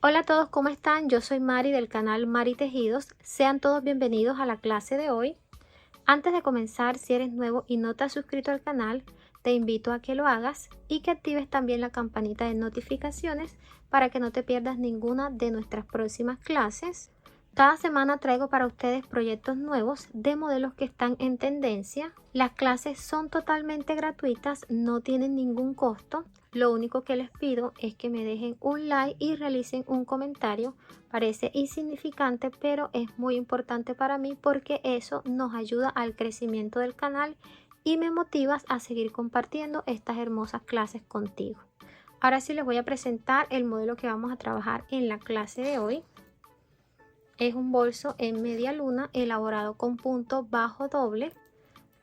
Hola a todos, ¿cómo están? Yo soy Mari del canal Mari Tejidos. Sean todos bienvenidos a la clase de hoy. Antes de comenzar, si eres nuevo y no te has suscrito al canal, te invito a que lo hagas y que actives también la campanita de notificaciones para que no te pierdas ninguna de nuestras próximas clases. Cada semana traigo para ustedes proyectos nuevos de modelos que están en tendencia. Las clases son totalmente gratuitas, no tienen ningún costo. Lo único que les pido es que me dejen un like y realicen un comentario. Parece insignificante, pero es muy importante para mí porque eso nos ayuda al crecimiento del canal y me motivas a seguir compartiendo estas hermosas clases contigo. Ahora sí les voy a presentar el modelo que vamos a trabajar en la clase de hoy. Es un bolso en media luna elaborado con punto bajo doble.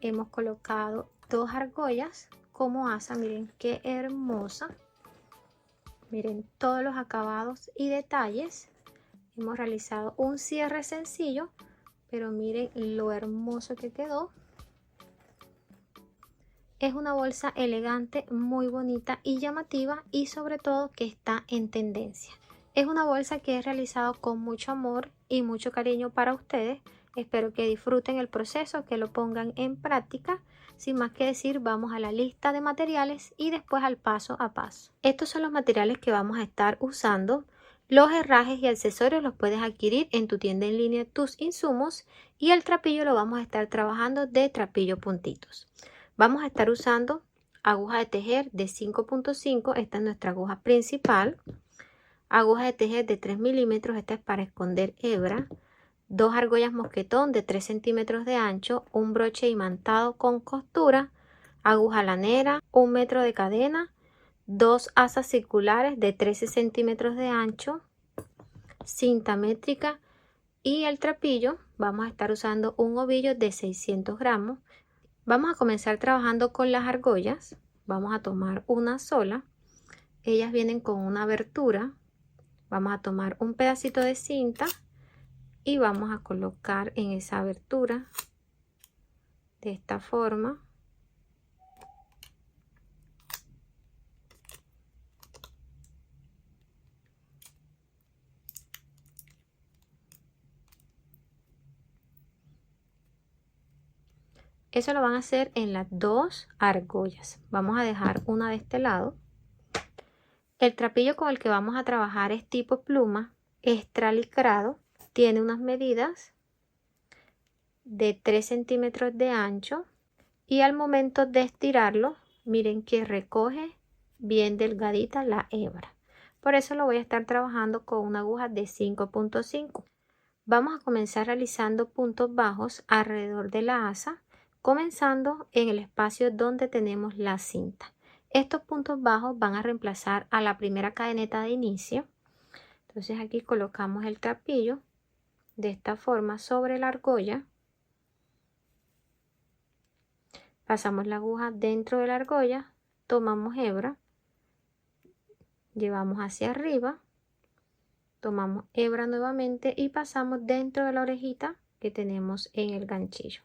Hemos colocado dos argollas como asa. Miren qué hermosa. Miren todos los acabados y detalles. Hemos realizado un cierre sencillo, pero miren lo hermoso que quedó. Es una bolsa elegante, muy bonita y llamativa, y sobre todo que está en tendencia. Es una bolsa que he realizado con mucho amor y mucho cariño para ustedes. Espero que disfruten el proceso, que lo pongan en práctica. Sin más que decir, vamos a la lista de materiales y después al paso a paso. Estos son los materiales que vamos a estar usando. Los herrajes y accesorios los puedes adquirir en tu tienda en línea Tus Insumos, y el trapillo lo vamos a estar trabajando de trapillo puntitos. Vamos a estar usando aguja de tejer de 5.5, esta es nuestra aguja principal. Aguja de tejer de 3 milímetros, esta es para esconder hebra. Dos argollas mosquetón de 3 centímetros de ancho, un broche imantado con costura, aguja lanera, 1 metro de cadena, dos asas circulares de 13 centímetros de ancho, cinta métrica y el trapillo. Vamos a estar usando un ovillo de 600 gramos. Vamos a comenzar trabajando con las argollas. Vamos a tomar una sola. Ellas vienen con una abertura. Vamos a tomar un pedacito de cinta y vamos a colocar en esa abertura de esta forma. Eso lo van a hacer en las dos argollas. Vamos a dejar una de este lado. El trapillo con el que vamos a trabajar es tipo pluma, extra licrado. Tiene unas medidas de 3 centímetros de ancho. Y al momento de estirarlo, miren que recoge bien delgadita la hebra. Por eso lo voy a estar trabajando con una aguja de 5.5. Vamos a comenzar realizando puntos bajos alrededor de la asa, comenzando en el espacio donde tenemos la cinta. Estos puntos bajos van a reemplazar a la primera cadeneta de inicio. Entonces aquí colocamos el trapillo de esta forma sobre la argolla. Pasamos la aguja dentro de la argolla, tomamos hebra, llevamos hacia arriba, tomamos hebra nuevamente y pasamos dentro de la orejita que tenemos en el ganchillo.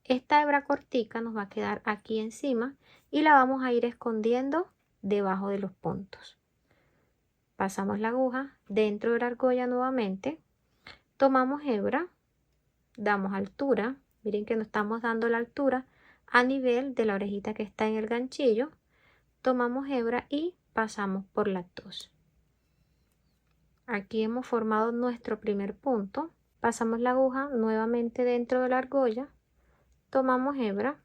Esta hebra cortica nos va a quedar aquí encima y la vamos a ir escondiendo debajo de los puntos. Pasamos la aguja dentro de la argolla nuevamente, tomamos hebra, damos altura, miren que nos estamos dando la altura a nivel de la orejita que está en el ganchillo. Tomamos hebra y pasamos por las dos. Aquí hemos formado nuestro primer punto. Pasamos la aguja nuevamente dentro de la argolla, tomamos hebra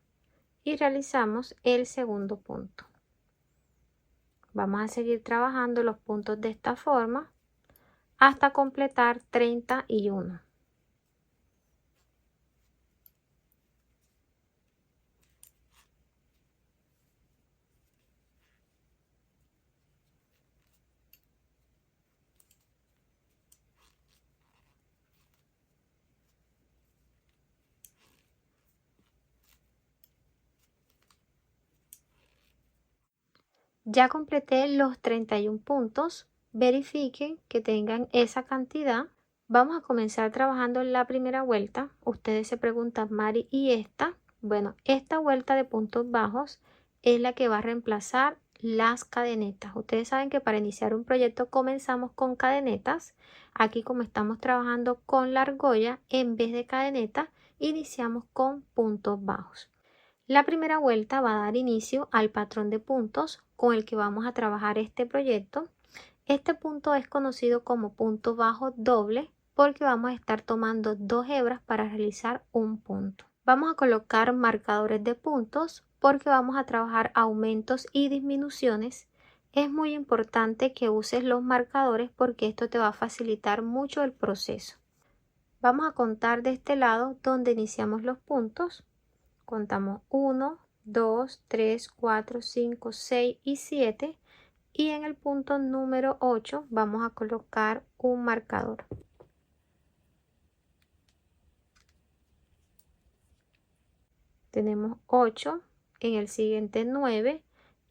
y realizamos el segundo punto. Vamos a seguir trabajando los puntos de esta forma hasta completar 31. Ya completé los 31 puntos. Verifiquen que tengan esa cantidad. Vamos a comenzar trabajando en la primera vuelta. Ustedes se preguntan, Mari, ¿y esta? Bueno, esta vuelta de puntos bajos es la que va a reemplazar las cadenetas. Ustedes saben que para iniciar un proyecto comenzamos con cadenetas. Aquí, como estamos trabajando con la argolla, en vez de cadenetas iniciamos con puntos bajos. La primera vuelta va a dar inicio al patrón de puntos con el que vamos a trabajar este proyecto. Este punto es conocido como punto bajo doble porque vamos a estar tomando 2 hebras para realizar un punto. Vamos a colocar marcadores de puntos porque vamos a trabajar aumentos y disminuciones. Es muy importante que uses los marcadores porque esto te va a facilitar mucho el proceso. Vamos a contar de este lado donde iniciamos los puntos. Contamos 1, 2, 3, 4, 5, 6 y 7. Y en el punto número 8 vamos a colocar un marcador. Tenemos 8, en el siguiente 9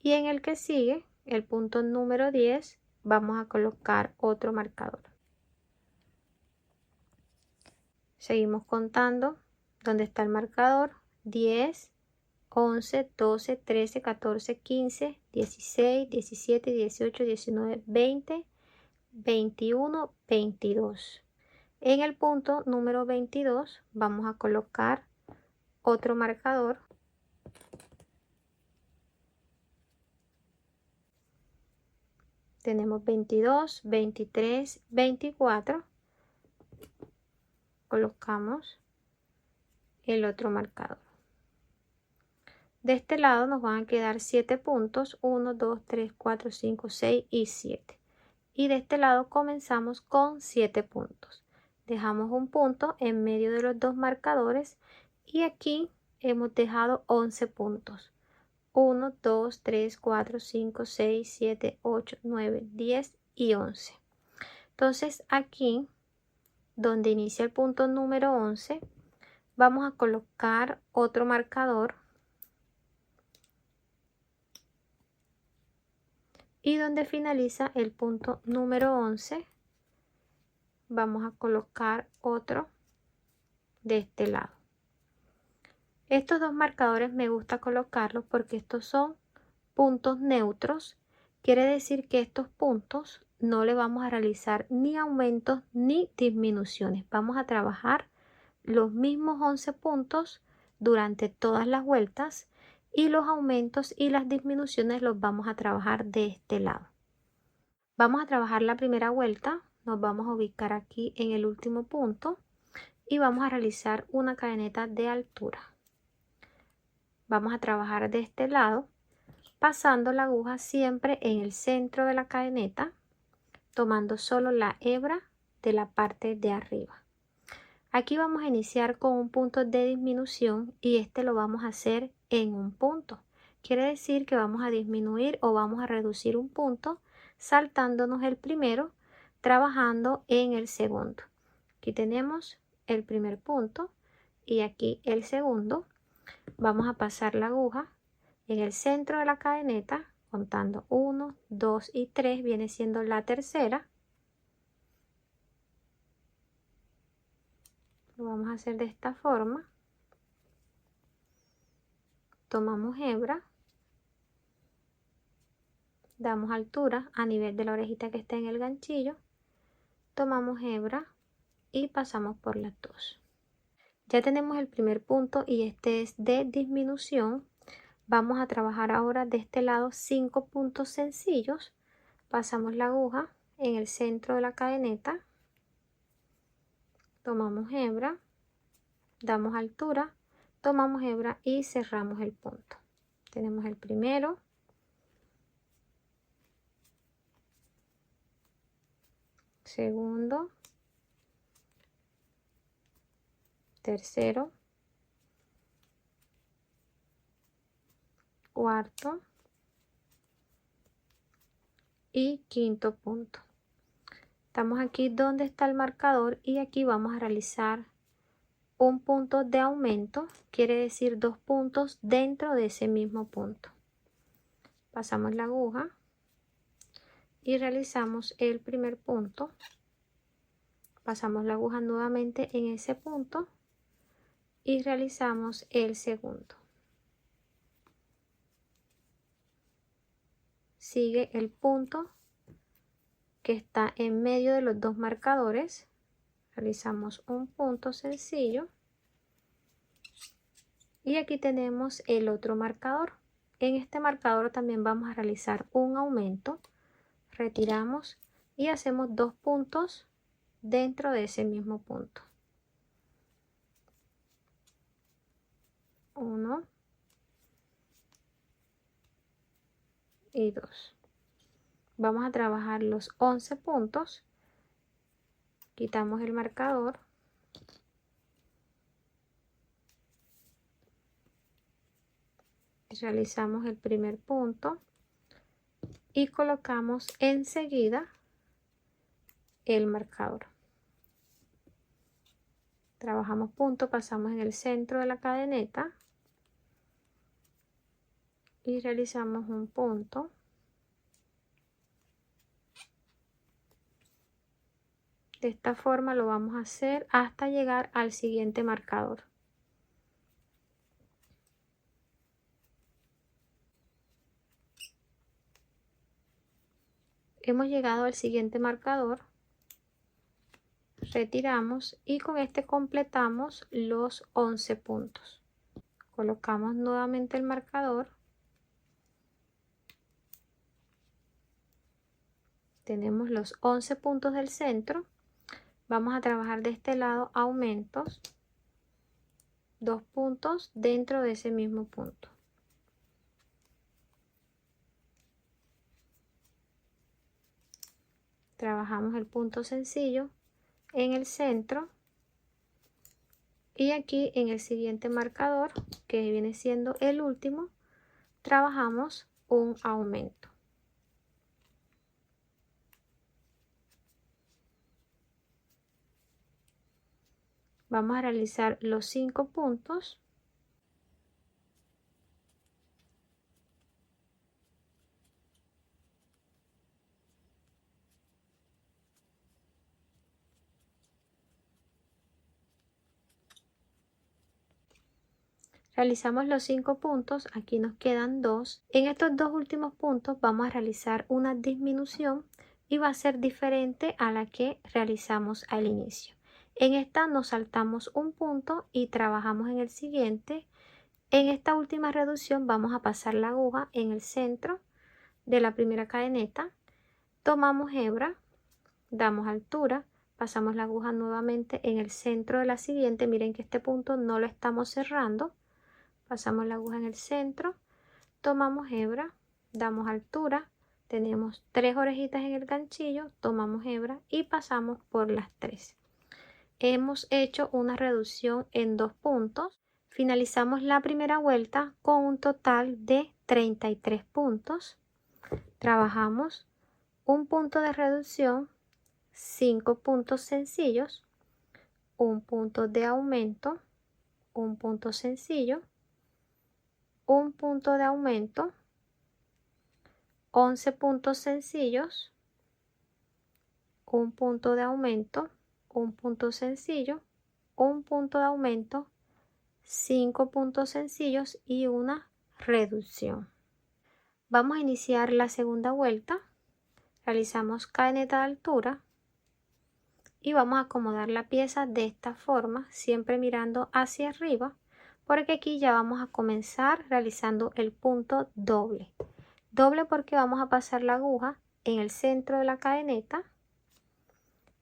y en el que sigue, el punto número 10, vamos a colocar otro marcador. Seguimos contando donde está el marcador. 10, 11, 12, 13, 14, 15, 16, 17, 18, 19, 20, 21, 22. En el punto número 22 vamos a colocar otro marcador. Tenemos 22, 23, 24. Colocamos el otro marcador. De este lado nos van a quedar 7 puntos, 1, 2, 3, 4, 5, 6 y 7. Y de este lado comenzamos con 7 puntos. Dejamos un punto en medio de los dos marcadores y aquí hemos dejado 11 puntos. 1, 2, 3, 4, 5, 6, 7, 8, 9, 10 y 11. Entonces aquí, donde inicia el punto número 11, vamos a colocar otro marcador. Y donde finaliza el punto número 11, vamos a colocar otro de este lado. Estos dos marcadores me gusta colocarlos porque estos son puntos neutros. Quiere decir que estos puntos no le vamos a realizar ni aumentos ni disminuciones. Vamos a trabajar los mismos 11 puntos durante todas las vueltas y los aumentos y las disminuciones los vamos a trabajar de este lado. Vamos a trabajar la primera vuelta, nos vamos a ubicar aquí en el último punto y vamos a realizar una cadeneta de altura. Vamos a trabajar de este lado, pasando la aguja siempre en el centro de la cadeneta, tomando solo la hebra de la parte de arriba. Aquí vamos a iniciar con un punto de disminución y este lo vamos a hacer en un punto. Quiere decir que vamos a disminuir o vamos a reducir un punto saltándonos el primero, trabajando en el segundo. Aquí tenemos el primer punto y aquí el segundo. Vamos a pasar la aguja en el centro de la cadeneta, contando 1, 2 y 3, viene siendo la tercera. Lo vamos a hacer de esta forma. Tomamos hebra, damos altura a nivel de la orejita que está en el ganchillo, tomamos hebra y pasamos por las dos. Ya tenemos el primer punto y este es de disminución. Vamos a trabajar ahora de este lado 5 puntos sencillos. Pasamos la aguja en el centro de la cadeneta, tomamos hebra, damos altura, tomamos hebra y cerramos el punto. Tenemos el primero, segundo, tercero, cuarto y quinto punto. Estamos aquí donde está el marcador y aquí vamos a realizar un punto de aumento, quiere decir 2 puntos dentro de ese mismo punto. Pasamos la aguja y realizamos el primer punto. Pasamos la aguja nuevamente en ese punto y realizamos el segundo. sigue el punto que está en medio de los dos marcadores. Realizamos un punto sencillo y aquí tenemos el otro marcador. En este marcador también vamos a realizar un aumento. Retiramos y hacemos 2 puntos dentro de ese mismo punto. 1 y 2. Vamos a trabajar los 11 puntos. Quitamos el marcador. Realizamos el primer punto y colocamos enseguida el marcador. Trabajamos punto, pasamos en el centro de la cadeneta y realizamos un punto. De esta forma lo vamos a hacer hasta llegar al siguiente marcador. Hemos llegado al siguiente marcador, retiramos y con este completamos los 11 puntos. Colocamos nuevamente el marcador. Tenemos los 11 puntos del centro. Vamos a trabajar de este lado aumentos, 2 puntos dentro de ese mismo punto. Trabajamos el punto sencillo en el centro y aquí en el siguiente marcador, que viene siendo el último, trabajamos un aumento. Vamos a realizar los 5 puntos. Realizamos los 5 puntos, aquí nos quedan 2. En estos 2 últimos puntos vamos a realizar una disminución y va a ser diferente a la que realizamos al inicio. En esta nos saltamos un punto y trabajamos en el siguiente. En esta última reducción vamos a pasar la aguja en el centro de la primera cadeneta. Tomamos hebra, damos altura, pasamos la aguja nuevamente en el centro de la siguiente. Miren que este punto no lo estamos cerrando. Pasamos la aguja en el centro, tomamos hebra, damos altura, tenemos 3 orejitas en el ganchillo, tomamos hebra y pasamos por las 3. Hemos hecho una reducción en 2 puntos. Finalizamos la primera vuelta con un total de 33 puntos. Trabajamos un punto de reducción, 5 puntos sencillos, un punto de aumento, un punto sencillo, un punto de aumento, 11 puntos sencillos, un punto de aumento, un punto sencillo, un punto de aumento, 5 puntos sencillos y una reducción. Vamos a iniciar la segunda vuelta. Realizamos cadeneta de altura y vamos a acomodar la pieza de esta forma, siempre mirando hacia arriba, porque aquí ya vamos a comenzar realizando el punto doble. Doble porque vamos a pasar la aguja en el centro de la cadeneta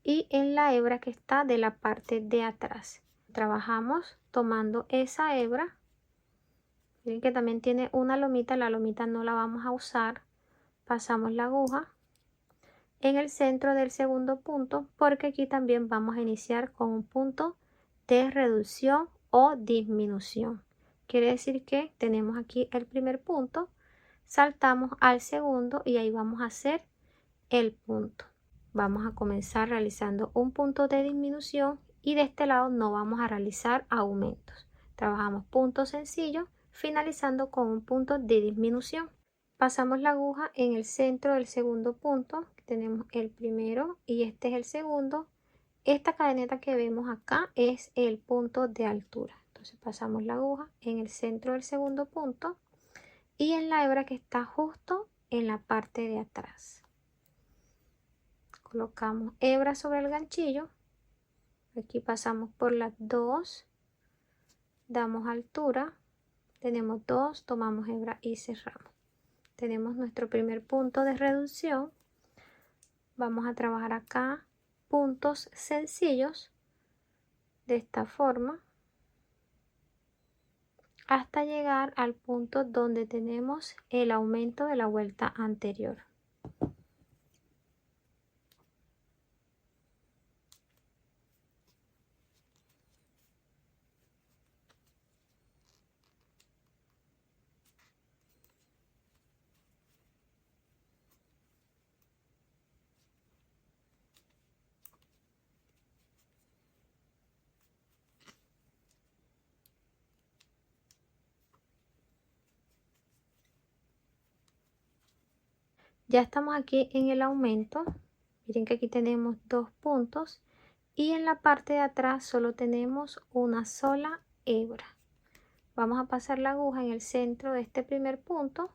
y en la hebra que está de la parte de atrás. Trabajamos tomando esa hebra. Miren que también tiene una lomita, la lomita no la vamos a usar. Pasamos la aguja en el centro del segundo punto porque aquí también vamos a iniciar con un punto de reducción o disminución. Quiere decir que tenemos aquí el primer punto, saltamos al segundo y ahí vamos a hacer el punto. Vamos a comenzar realizando un punto de disminución y de este lado no vamos a realizar aumentos. Trabajamos puntos sencillos finalizando con un punto de disminución. Pasamos la aguja en el centro del segundo punto. Tenemos el primero y este es el segundo. Esta cadeneta que vemos acá es el punto de altura. Entonces pasamos la aguja en el centro del segundo punto y en la hebra que está justo en la parte de atrás. Colocamos hebra sobre el ganchillo. Aquí pasamos por las dos, damos altura, tenemos dos, tomamos hebra y cerramos. Tenemos nuestro primer punto de reducción. Vamos a trabajar acá puntos sencillos de esta forma hasta llegar al punto donde tenemos el aumento de la vuelta anterior. Ya estamos aquí en el aumento. Miren que aquí tenemos dos puntos y en la parte de atrás solo tenemos una sola hebra. Vamos a pasar la aguja en el centro de este primer punto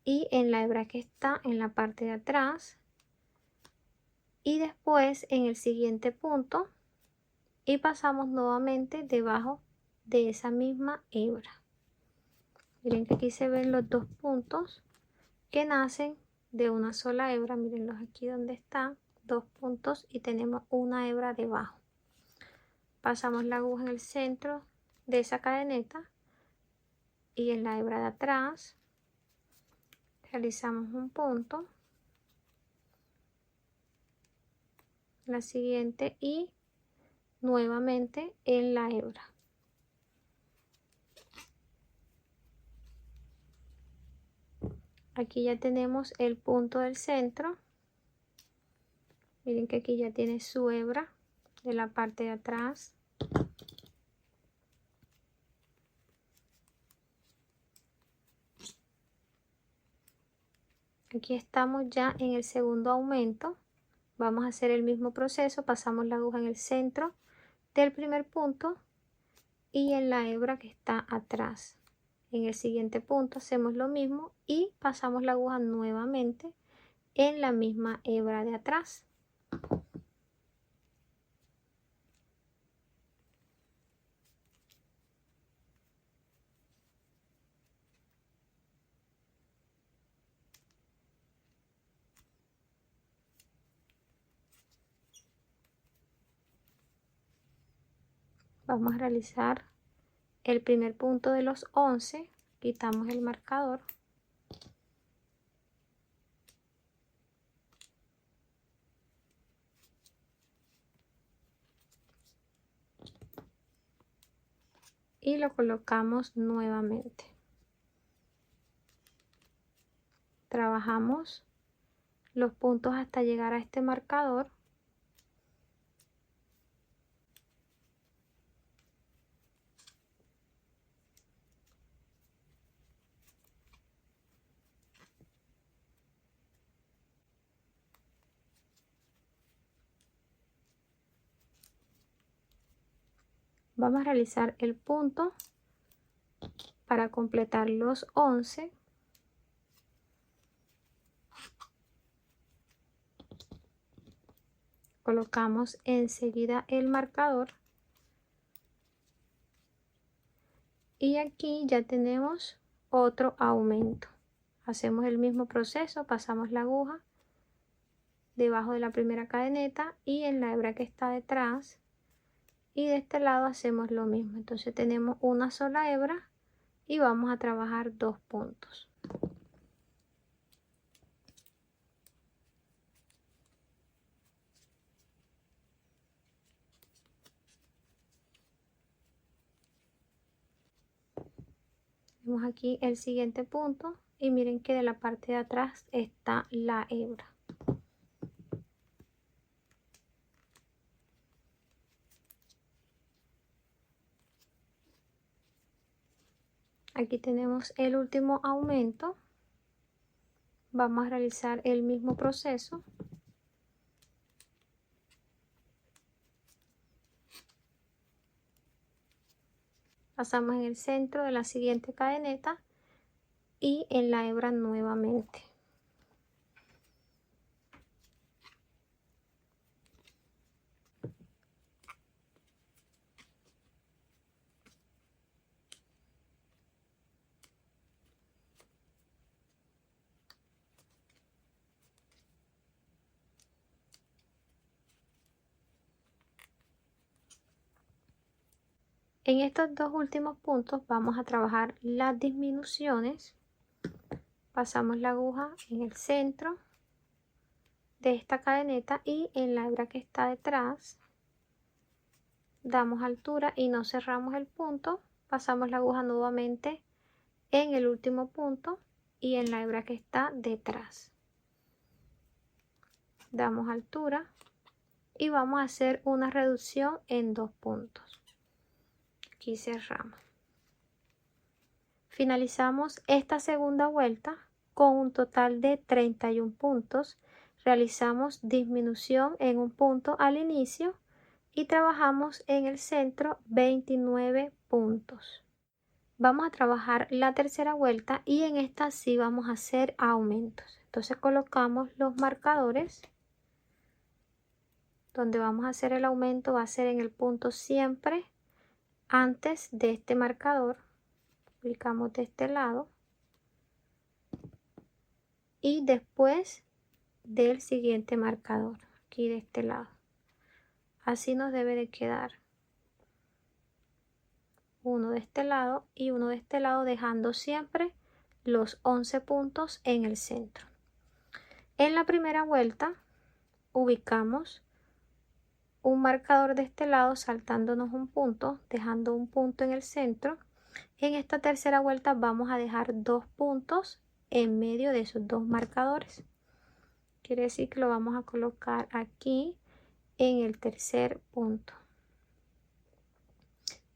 y en la hebra que está en la parte de atrás, y después en el siguiente punto y pasamos nuevamente debajo de esa misma hebra. Miren que aquí se ven los dos puntos que nacen de una sola hebra. Mírenlos aquí donde están, dos puntos y tenemos una hebra debajo. Pasamos la aguja en el centro de esa cadeneta y en la hebra de atrás realizamos un punto, la siguiente y nuevamente en la hebra. Aquí ya tenemos el punto del centro. Miren que aquí ya tiene su hebra de la parte de atrás. Aquí estamos ya en el segundo aumento. Vamos a hacer el mismo proceso. Pasamos la aguja en el centro del primer punto y en la hebra que está atrás. En el siguiente punto hacemos lo mismo y pasamos la aguja nuevamente en la misma hebra de atrás. Vamos a realizar el primer punto de los 11. Quitamos el marcador. Y lo colocamos nuevamente. Trabajamos los puntos hasta llegar a este marcador. Vamos a realizar el punto para completar los 11. Colocamos enseguida el marcador y aquí ya tenemos otro aumento. Hacemos el mismo proceso, pasamos la aguja debajo de la primera cadeneta y en la hebra que está detrás, y de este lado hacemos lo mismo. Entonces tenemos una sola hebra y vamos a trabajar dos puntos. Vemos aquí el siguiente punto y miren que de la parte de atrás está la hebra. Aquí tenemos el último aumento. Vamos a realizar el mismo proceso. Pasamos en el centro de la siguiente cadeneta y en la hebra nuevamente. En estos dos últimos puntos vamos a trabajar las disminuciones. Pasamos la aguja en el centro de esta cadeneta y en la hebra que está detrás damos altura y no cerramos el punto. Pasamos la aguja nuevamente en el último punto y en la hebra que está detrás damos altura y vamos a hacer una reducción en 2 puntos. Aquí cerramos. Finalizamos esta segunda vuelta con un total de 31 puntos. Realizamos disminución en un punto al inicio y trabajamos en el centro 29 puntos. Vamos a trabajar la tercera vuelta y en esta sí vamos a hacer aumentos. Entonces colocamos los marcadores. Donde vamos a hacer el aumento va a ser en el punto siempre antes de este marcador. Ubicamos de este lado y después del siguiente marcador, aquí de este lado. Así nos debe de quedar uno de este lado y uno de este lado, dejando siempre los 11 puntos en el centro. En la primera vuelta ubicamos un marcador de este lado saltándonos un punto, dejando un punto en el centro. En esta tercera vuelta vamos a dejar 2 puntos en medio de esos dos marcadores. Quiere decir que lo vamos a colocar aquí en el tercer punto.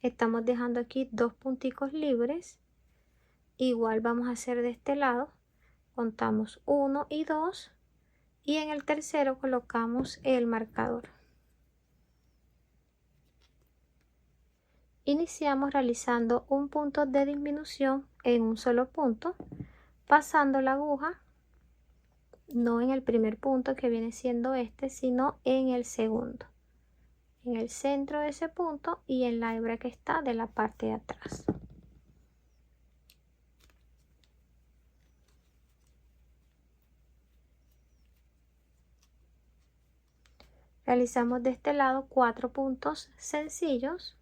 Estamos dejando aquí 2 punticos libres. Igual vamos a hacer de este lado. Contamos 1 y 2 y en el tercero colocamos el marcador. Iniciamos realizando un punto de disminución en un solo punto, pasando la aguja no en el primer punto que viene siendo este, sino en el segundo, en el centro de ese punto y en la hebra que está de la parte de atrás. Realizamos de este lado 4 puntos sencillos.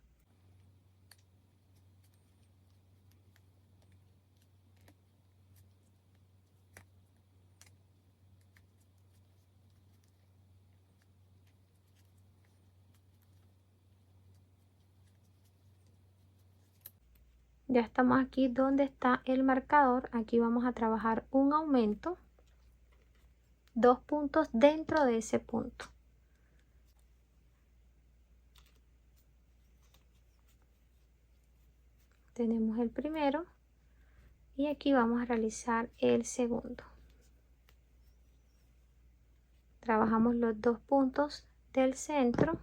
Ya estamos aquí donde está el marcador. Aquí vamos a trabajar un aumento, 2 puntos dentro de ese punto. Tenemos el primero y aquí vamos a realizar el segundo. Trabajamos los 2 puntos del centro.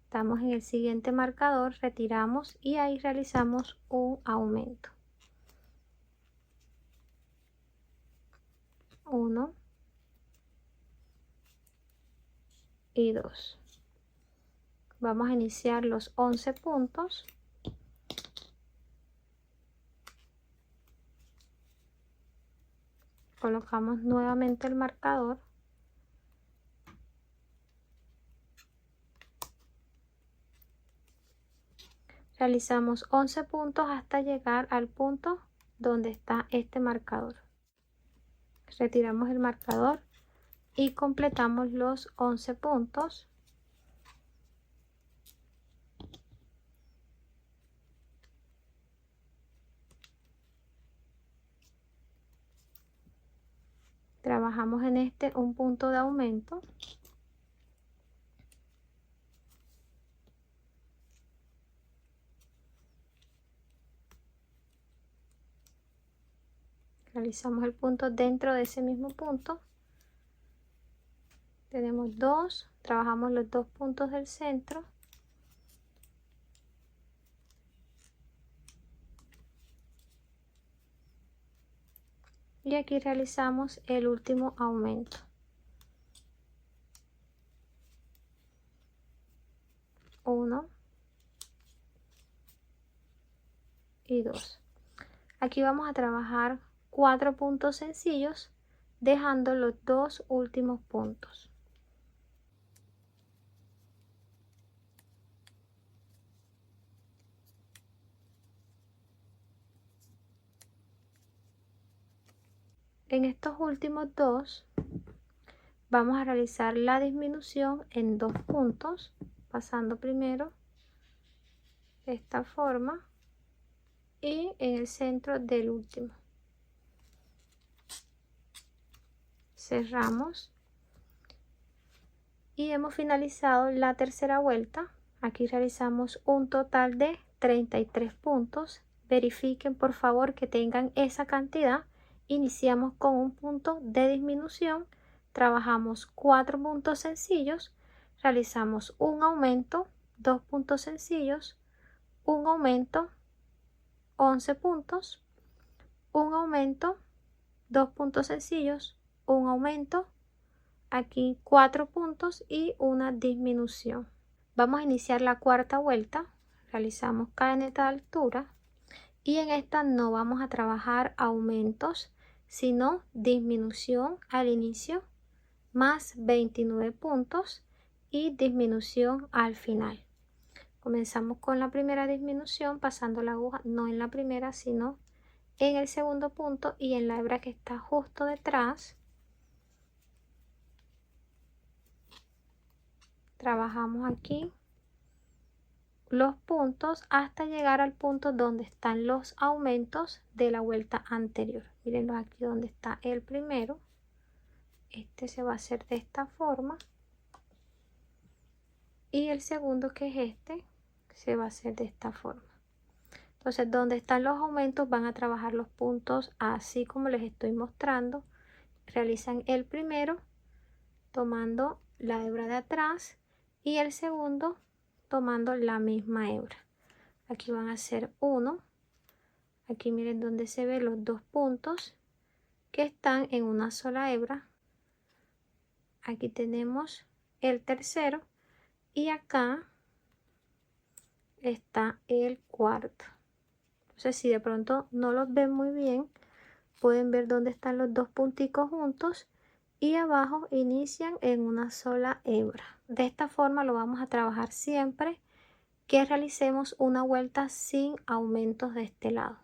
Estamos en el siguiente marcador, retiramos y ahí realizamos un aumento. 1 y 2. Vamos a iniciar los 11 puntos. Colocamos nuevamente el marcador. Realizamos 11 puntos hasta llegar al punto donde está este marcador. Retiramos el marcador y completamos los 11 puntos. Trabajamos en este un punto de aumento. Realizamos el punto dentro de ese mismo punto Tenemos 2, trabajamos los 2 puntos del centro. Y aquí realizamos el último aumento. 1 y 2. Aquí vamos a trabajar 4 puntos sencillos, dejando los 2 últimos puntos. En estos últimos 2 vamos a realizar la disminución en 2 puntos, pasando primero de esta forma y en el centro del último. Cerramos y hemos finalizado la tercera vuelta. Aquí realizamos un total de 33 puntos. Verifiquen por favor que tengan esa cantidad. Iniciamos con un punto de disminución, trabajamos 4 puntos sencillos, realizamos un aumento, 2 puntos sencillos, un aumento, 11 puntos, un aumento, 2 puntos sencillos, un aumento, aquí 4 puntos y una disminución. Vamos a iniciar la cuarta vuelta, realizamos cadeneta de altura y en esta no vamos a trabajar aumentos, sino disminución al inicio más 29 puntos y disminución al final. Comenzamos con la primera disminución pasando la aguja no en la primera sino en el segundo punto y en la hebra que está justo detrás. Trabajamos aquí los puntos hasta llegar al punto donde están los aumentos de la vuelta anterior. Mírenlo aquí donde está el primero. Este se va a hacer de esta forma y el segundo, que es este, se va a hacer de esta forma. Entonces donde están los aumentos van a trabajar los puntos así como les estoy mostrando. Realizan el primero tomando la hebra de atrás y el segundo tomando la misma hebra. Aquí van a ser 1. Aquí miren donde se ven los 2 puntos que están en una sola hebra. Aquí tenemos el tercero y acá está el cuarto. Entonces si de pronto no los ven muy bien, pueden ver dónde están los 2 punticos juntos y abajo inician en una sola hebra. De esta forma lo vamos a trabajar siempre que realicemos una vuelta sin aumentos de este lado.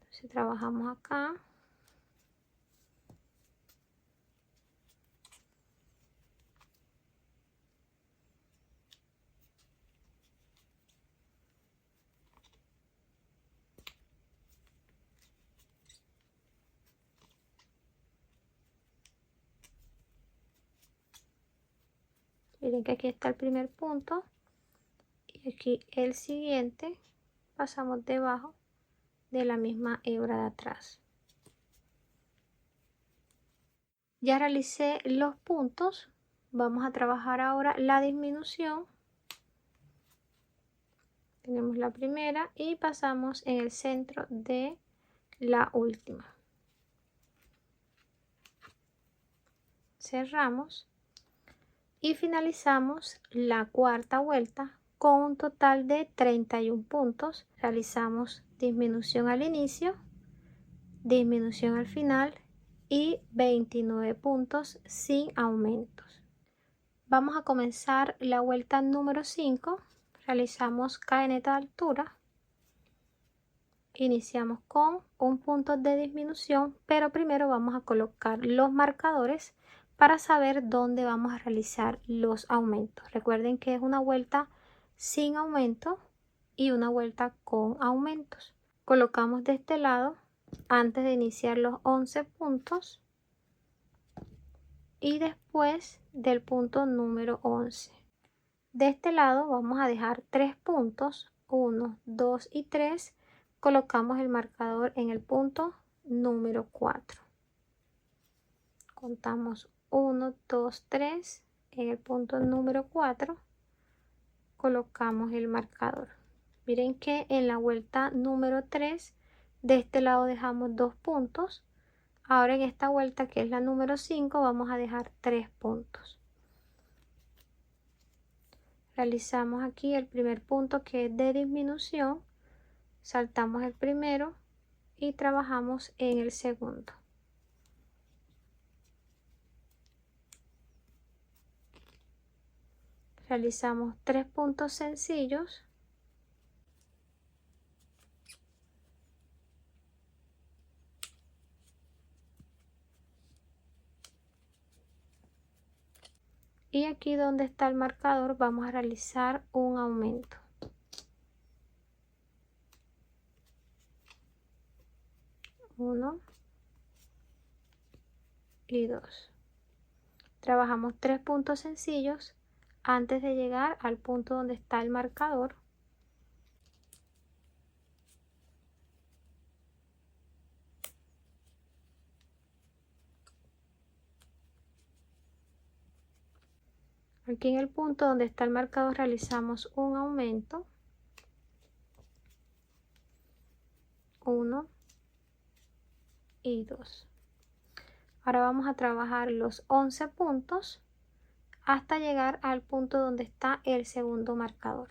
Entonces trabajamos acá. Miren que aquí está el primer punto y aquí el siguiente, pasamos debajo de la misma hebra de atrás. Ya realicé los puntos, vamos a trabajar ahora la disminución. Tenemos la primera y pasamos en el centro de la última. Cerramos y finalizamos la cuarta vuelta con un total de 31 puntos. Realizamos disminución al inicio, disminución al final y 29 puntos sin aumentos. Vamos a comenzar la vuelta número 5. Realizamos cadeneta de altura. Iniciamos con un punto de disminución, pero primero vamos a colocar los marcadores para saber dónde vamos a realizar los aumentos. Recuerden que es una vuelta sin aumento y una vuelta con aumentos. Colocamos de este lado antes de iniciar los 11 puntos y después del punto número 11. De este lado vamos a dejar 3 puntos, 1, 2 y 3. Colocamos el marcador en el punto número 4. Contamos 1, 2, 3. En el punto número 4 colocamos el marcador. Miren que en la vuelta número 3 de este lado dejamos 2 puntos. Ahora en esta vuelta, que es la número 5, vamos a dejar 3 puntos. Realizamos aquí el primer punto, que es de disminución, saltamos el primero y trabajamos en el segundo. Realizamos 3 puntos sencillos. Y aquí donde está el marcador vamos a realizar un aumento. 1 y 2. Trabajamos 3 puntos sencillos antes de llegar al punto donde está el marcador. Aquí en el punto donde está el marcador realizamos un aumento. 1 y 2. Ahora vamos a trabajar los 11 puntos hasta llegar al punto donde está el segundo marcador.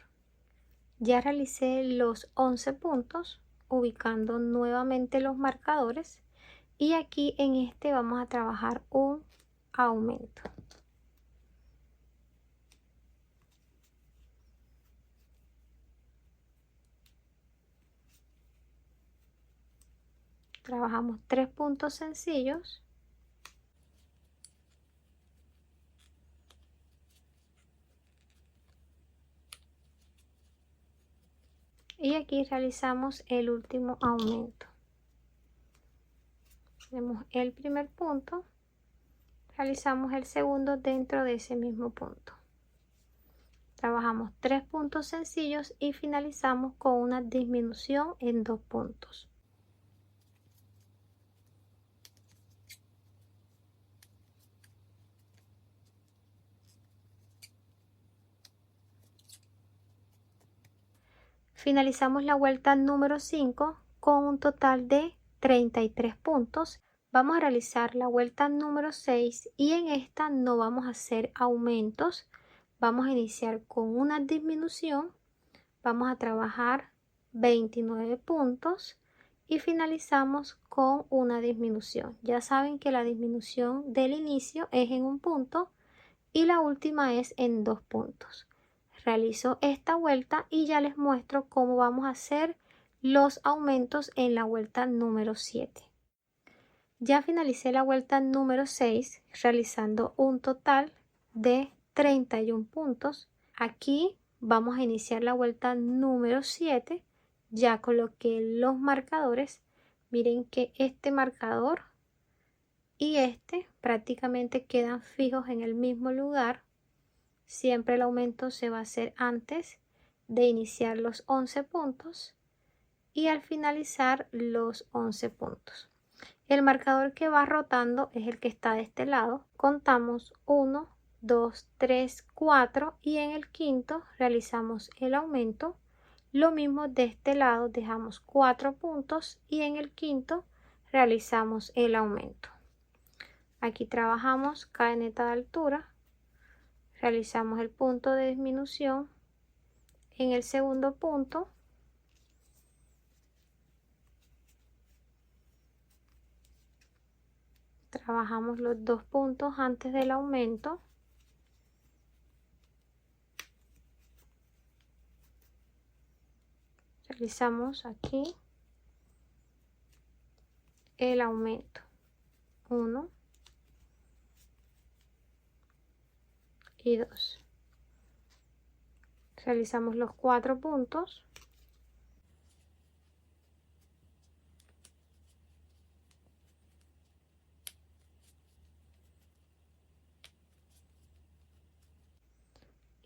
Ya realicé los 11 puntos ubicando nuevamente los marcadores, y aquí en este vamos a trabajar un aumento. Trabajamos 3 puntos sencillos. Y aquí realizamos el último aumento. Tenemos el primer punto, realizamos el segundo dentro de ese mismo punto. Trabajamos 3 puntos sencillos y finalizamos con una disminución en 2 puntos. Finalizamos la vuelta número 5 con un total de 33 puntos. Vamos a realizar la vuelta número 6 y en esta no vamos a hacer aumentos. Vamos a iniciar con una disminución. Vamos a trabajar 29 puntos y finalizamos con una disminución. Ya saben que la disminución del inicio es en un punto y la última es en 2 puntos. Realizo esta vuelta y ya les muestro cómo vamos a hacer los aumentos en la vuelta número 7. Ya finalicé la vuelta número 6 realizando un total de 31 puntos. Aquí vamos a iniciar la vuelta número 7. Ya coloqué los marcadores. Miren que este marcador y este prácticamente quedan fijos en el mismo lugar. Siempre el aumento se va a hacer antes de iniciar los 11 puntos y al finalizar los 11 puntos. El marcador que va rotando es el que está de este lado. Contamos 1, 2, 3, 4 y en el quinto realizamos el aumento. Lo mismo de este lado, dejamos 4 puntos y en el quinto realizamos el aumento. Aquí trabajamos cadeneta de altura. Realizamos el punto de disminución en el segundo punto. Trabajamos los 2 puntos antes del aumento. Realizamos aquí el aumento. 1 y 2. Realizamos los 4 puntos.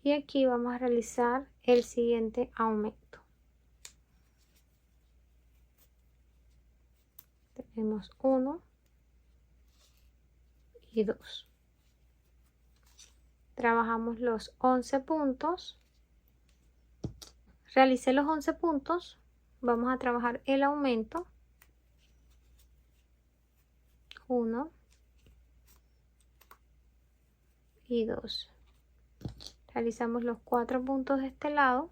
Y aquí vamos a realizar el siguiente aumento. Tenemos 1 y 2. trabajamos los 11 puntos. Realicé los 11 puntos, vamos a trabajar el aumento. 1 y 2. Realizamos los 4 puntos de este lado.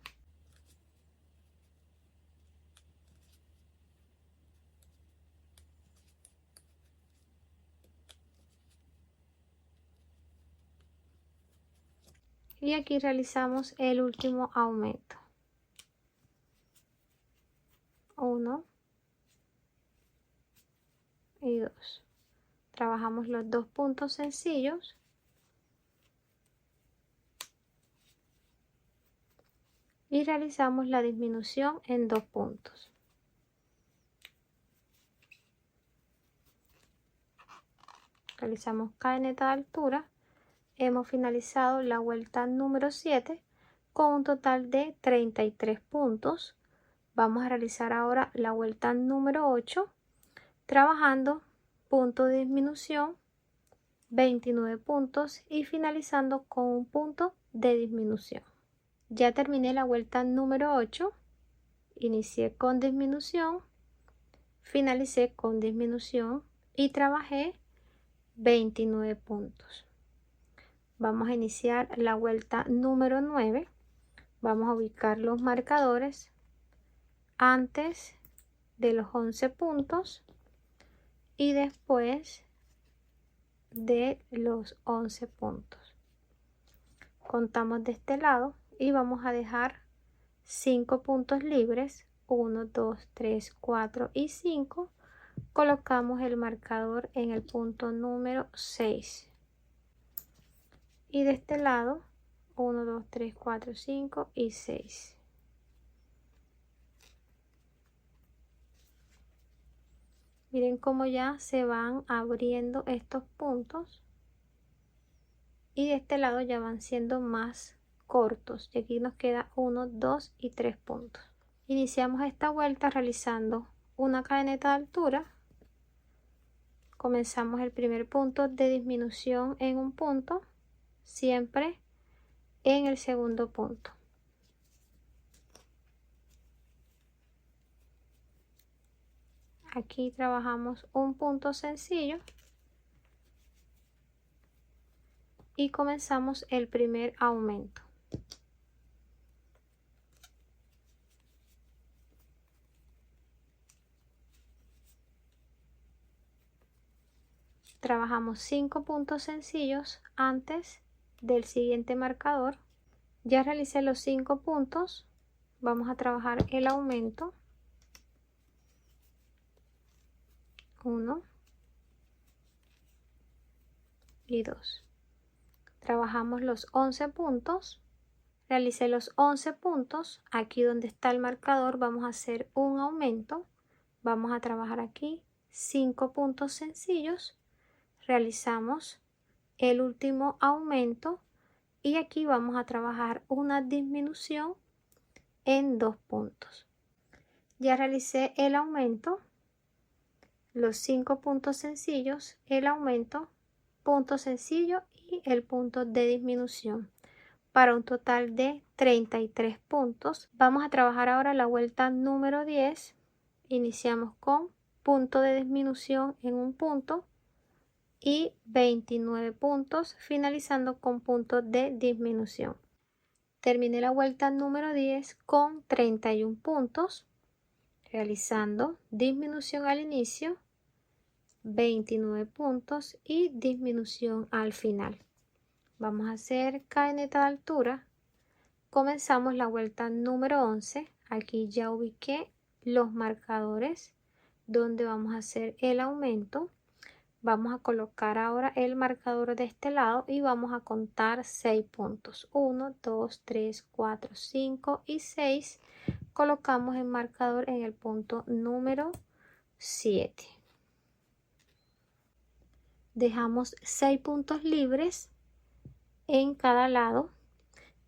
Y aquí realizamos el último aumento. 1 y 2. Trabajamos los 2 puntos sencillos. Y realizamos la disminución en 2 puntos. Realizamos cadeneta de altura. Hemos finalizado la vuelta número 7 con un total de 33 puntos. Vamos a realizar ahora la vuelta número 8 trabajando punto de disminución, 29 puntos y finalizando con un punto de disminución. Ya terminé la vuelta número 8, inicié con disminución, finalicé con disminución y trabajé 29 puntos. Vamos a iniciar la vuelta número 9. Vamos a ubicar los marcadores antes de los 11 puntos y después de los 11 puntos. Contamos de este lado y vamos a dejar 5 puntos libres. 1, 2, 3, 4 y 5. Colocamos el marcador en el punto número 6. Y de este lado 1, 2, 3, 4, 5 y 6. Miren cómo ya se van abriendo estos puntos y de este lado ya van siendo más cortos. Y aquí nos queda 1, 2 y 3 puntos. Iniciamos esta vuelta realizando una cadeneta de altura. Comenzamos el primer punto de disminución en un punto, siempre en el segundo punto. Aquí trabajamos un punto sencillo y comenzamos el primer aumento. Trabajamos 5 puntos sencillos antes del siguiente marcador. Ya realicé los 5 puntos, vamos a trabajar el aumento. 1 y 2. Trabajamos los 11 puntos. Realicé los 11 puntos. Aquí donde está el marcador vamos a hacer un aumento. Vamos a trabajar aquí 5 puntos sencillos. Realizamos el último aumento y aquí vamos a trabajar una disminución en 2 puntos. Ya realicé el aumento, los 5 puntos sencillos, el aumento, punto sencillo y el punto de disminución para un total de 33 puntos. Vamos a trabajar ahora la vuelta número 10. Iniciamos con punto de disminución en un punto y 29 puntos, finalizando con punto de disminución. Terminé la vuelta número 10 con 31 puntos, realizando disminución al inicio, 29 puntos y disminución al final. Vamos a hacer cadeneta de altura. Comenzamos la vuelta número 11. Aquí ya ubiqué los marcadores donde vamos a hacer el aumento. Vamos a colocar ahora el marcador de este lado y vamos a contar 6 puntos. 1, 2, 3, 4, 5 y 6. Colocamos el marcador en el punto número 7. Dejamos 6 puntos libres en cada lado.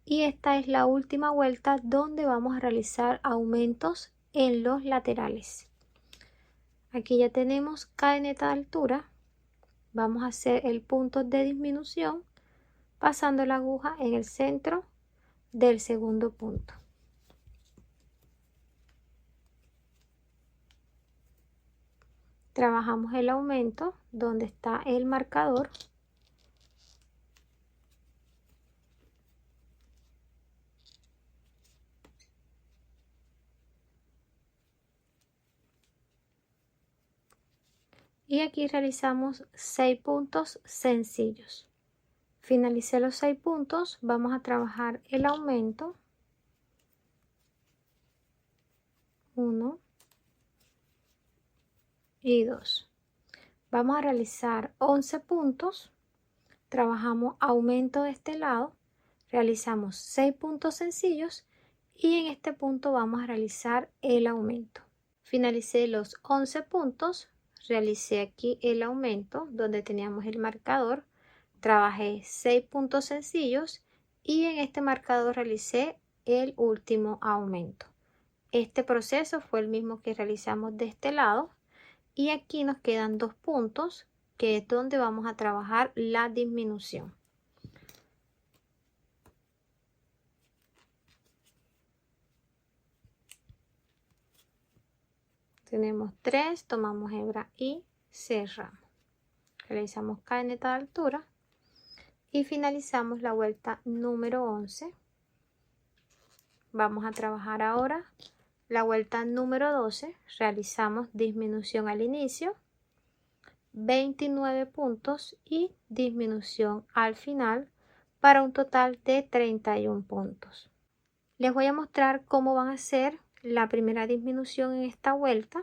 Y esta es la última vuelta donde vamos a realizar aumentos en los laterales. Aquí ya tenemos cadeneta de altura. Vamos a hacer el punto de disminución. pasando la aguja en el centro del segundo punto. Trabajamos el aumento donde está el marcador. Y aquí realizamos 6 puntos sencillos. Finalicé los 6 puntos, vamos a trabajar el aumento. 1 y 2. Vamos a realizar 11 puntos. Trabajamos aumento de este lado, realizamos 6 puntos sencillos y en este punto vamos a realizar el aumento. Finalicé los 11 puntos, realicé aquí el aumento donde teníamos el marcador, trabajé 6 puntos sencillos y en este marcador realicé el último aumento. Este proceso fue el mismo que realizamos de este lado y aquí nos quedan 2 puntos que es donde vamos a trabajar la disminución. Tenemos 3, tomamos hebra y cerramos. Realizamos cadeneta de altura y finalizamos la vuelta número 11. Vamos a trabajar ahora la vuelta número 12. Realizamos disminución al inicio, 29 puntos y disminución al final para un total de 31 puntos. Les voy a mostrar cómo van a ser la primera disminución en esta vuelta,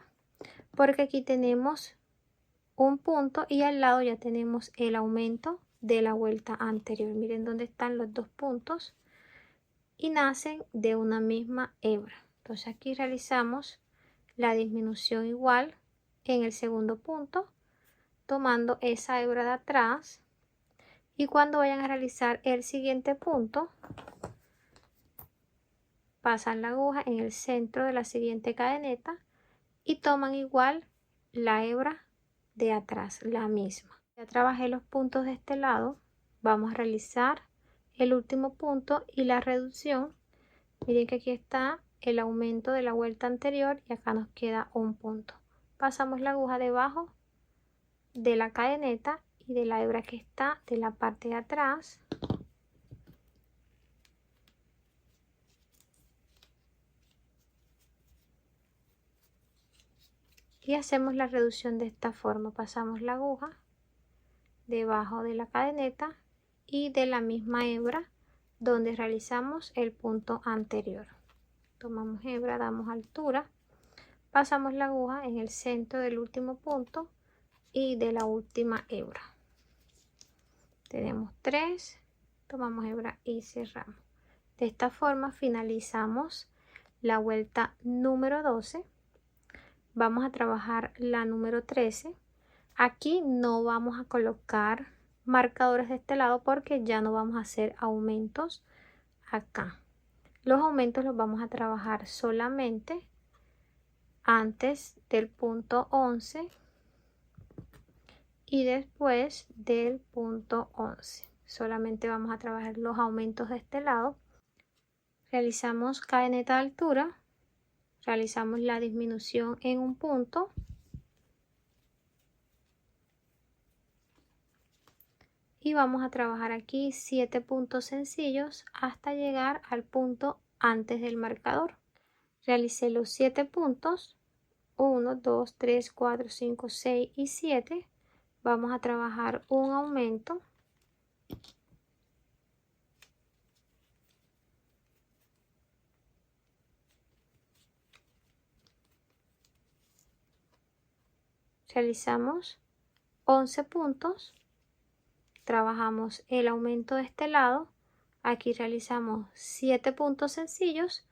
porque aquí tenemos un punto y al lado ya tenemos el aumento de la vuelta anterior. Miren dónde están los 2 puntos y nacen de una misma hebra. Entonces aquí realizamos la disminución igual en el segundo punto, tomando esa hebra de atrás, y cuando vayan a realizar el siguiente punto pasan la aguja en el centro de la siguiente cadeneta y toman igual la hebra de atrás, la misma. Ya trabajé los puntos de este lado, vamos a realizar el último punto y la reducción. Miren que aquí está el aumento de la vuelta anterior y acá nos queda un punto. Pasamos la aguja debajo de la cadeneta y de la hebra que está de la parte de atrás. Y hacemos la reducción de esta forma. Pasamos la aguja debajo de la cadeneta y de la misma hebra donde realizamos el punto anterior. Tomamos hebra, damos altura, pasamos la aguja en el centro del último punto y de la última hebra. Tenemos 3, tomamos hebra y cerramos. De esta forma finalizamos la vuelta número 12. Vamos a trabajar la número 13. Aquí no vamos a colocar marcadores de este lado porque ya no vamos a hacer aumentos acá. Los aumentos los vamos a trabajar solamente antes del punto 11 y después del punto 11. Solamente vamos a trabajar los aumentos de este lado. Realizamos cadeneta de altura, realizamos la disminución en un punto y vamos a trabajar aquí 7 puntos sencillos hasta llegar al punto antes del marcador. Realicé los 7 puntos, 1, 2, 3, 4, 5, 6 y 7. Vamos a trabajar un aumento. Realizamos 11 puntos. Trabajamos el aumento de este lado. Aquí realizamos 7 puntos sencillos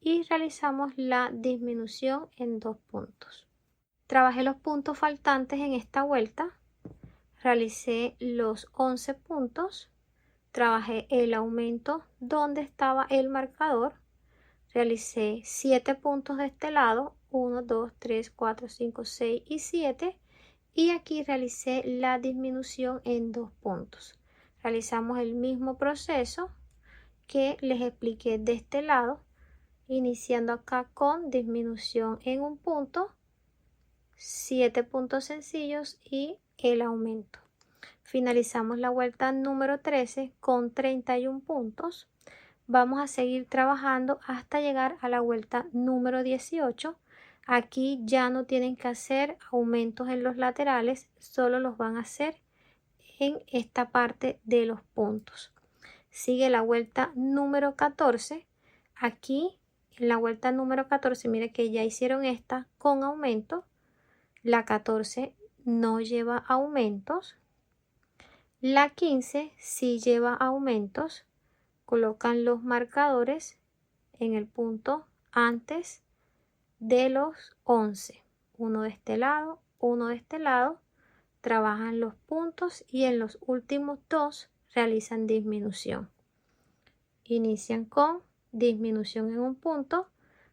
y realizamos la disminución en 2 puntos. Trabajé los puntos faltantes en esta vuelta. Realicé los 11 puntos. Trabajé el aumento donde estaba el marcador. Realicé 7 puntos de este lado, 1, 2, 3, 4, 5, 6 y 7. Y aquí realicé la disminución en 2 puntos. realizamos el mismo proceso que les expliqué de este lado, iniciando acá con disminución en un punto, 7 puntos sencillos y el aumento. Finalizamos la vuelta número 13 con 31 puntos. Vamos a seguir trabajando hasta llegar a la vuelta número 18. Aquí ya no tienen que hacer aumentos en los laterales, solo los van a hacer en esta parte de los puntos. Sigue la vuelta número 14. Aquí en la vuelta número 14, mire que ya hicieron esta con aumento. La 14 no lleva aumentos. La 15 sí lleva aumentos. Colocan los marcadores en el punto antes de los 11. Uno de este lado, uno de este lado. Trabajan los puntos y en los últimos dos realizan disminución. Inician con disminución en un punto,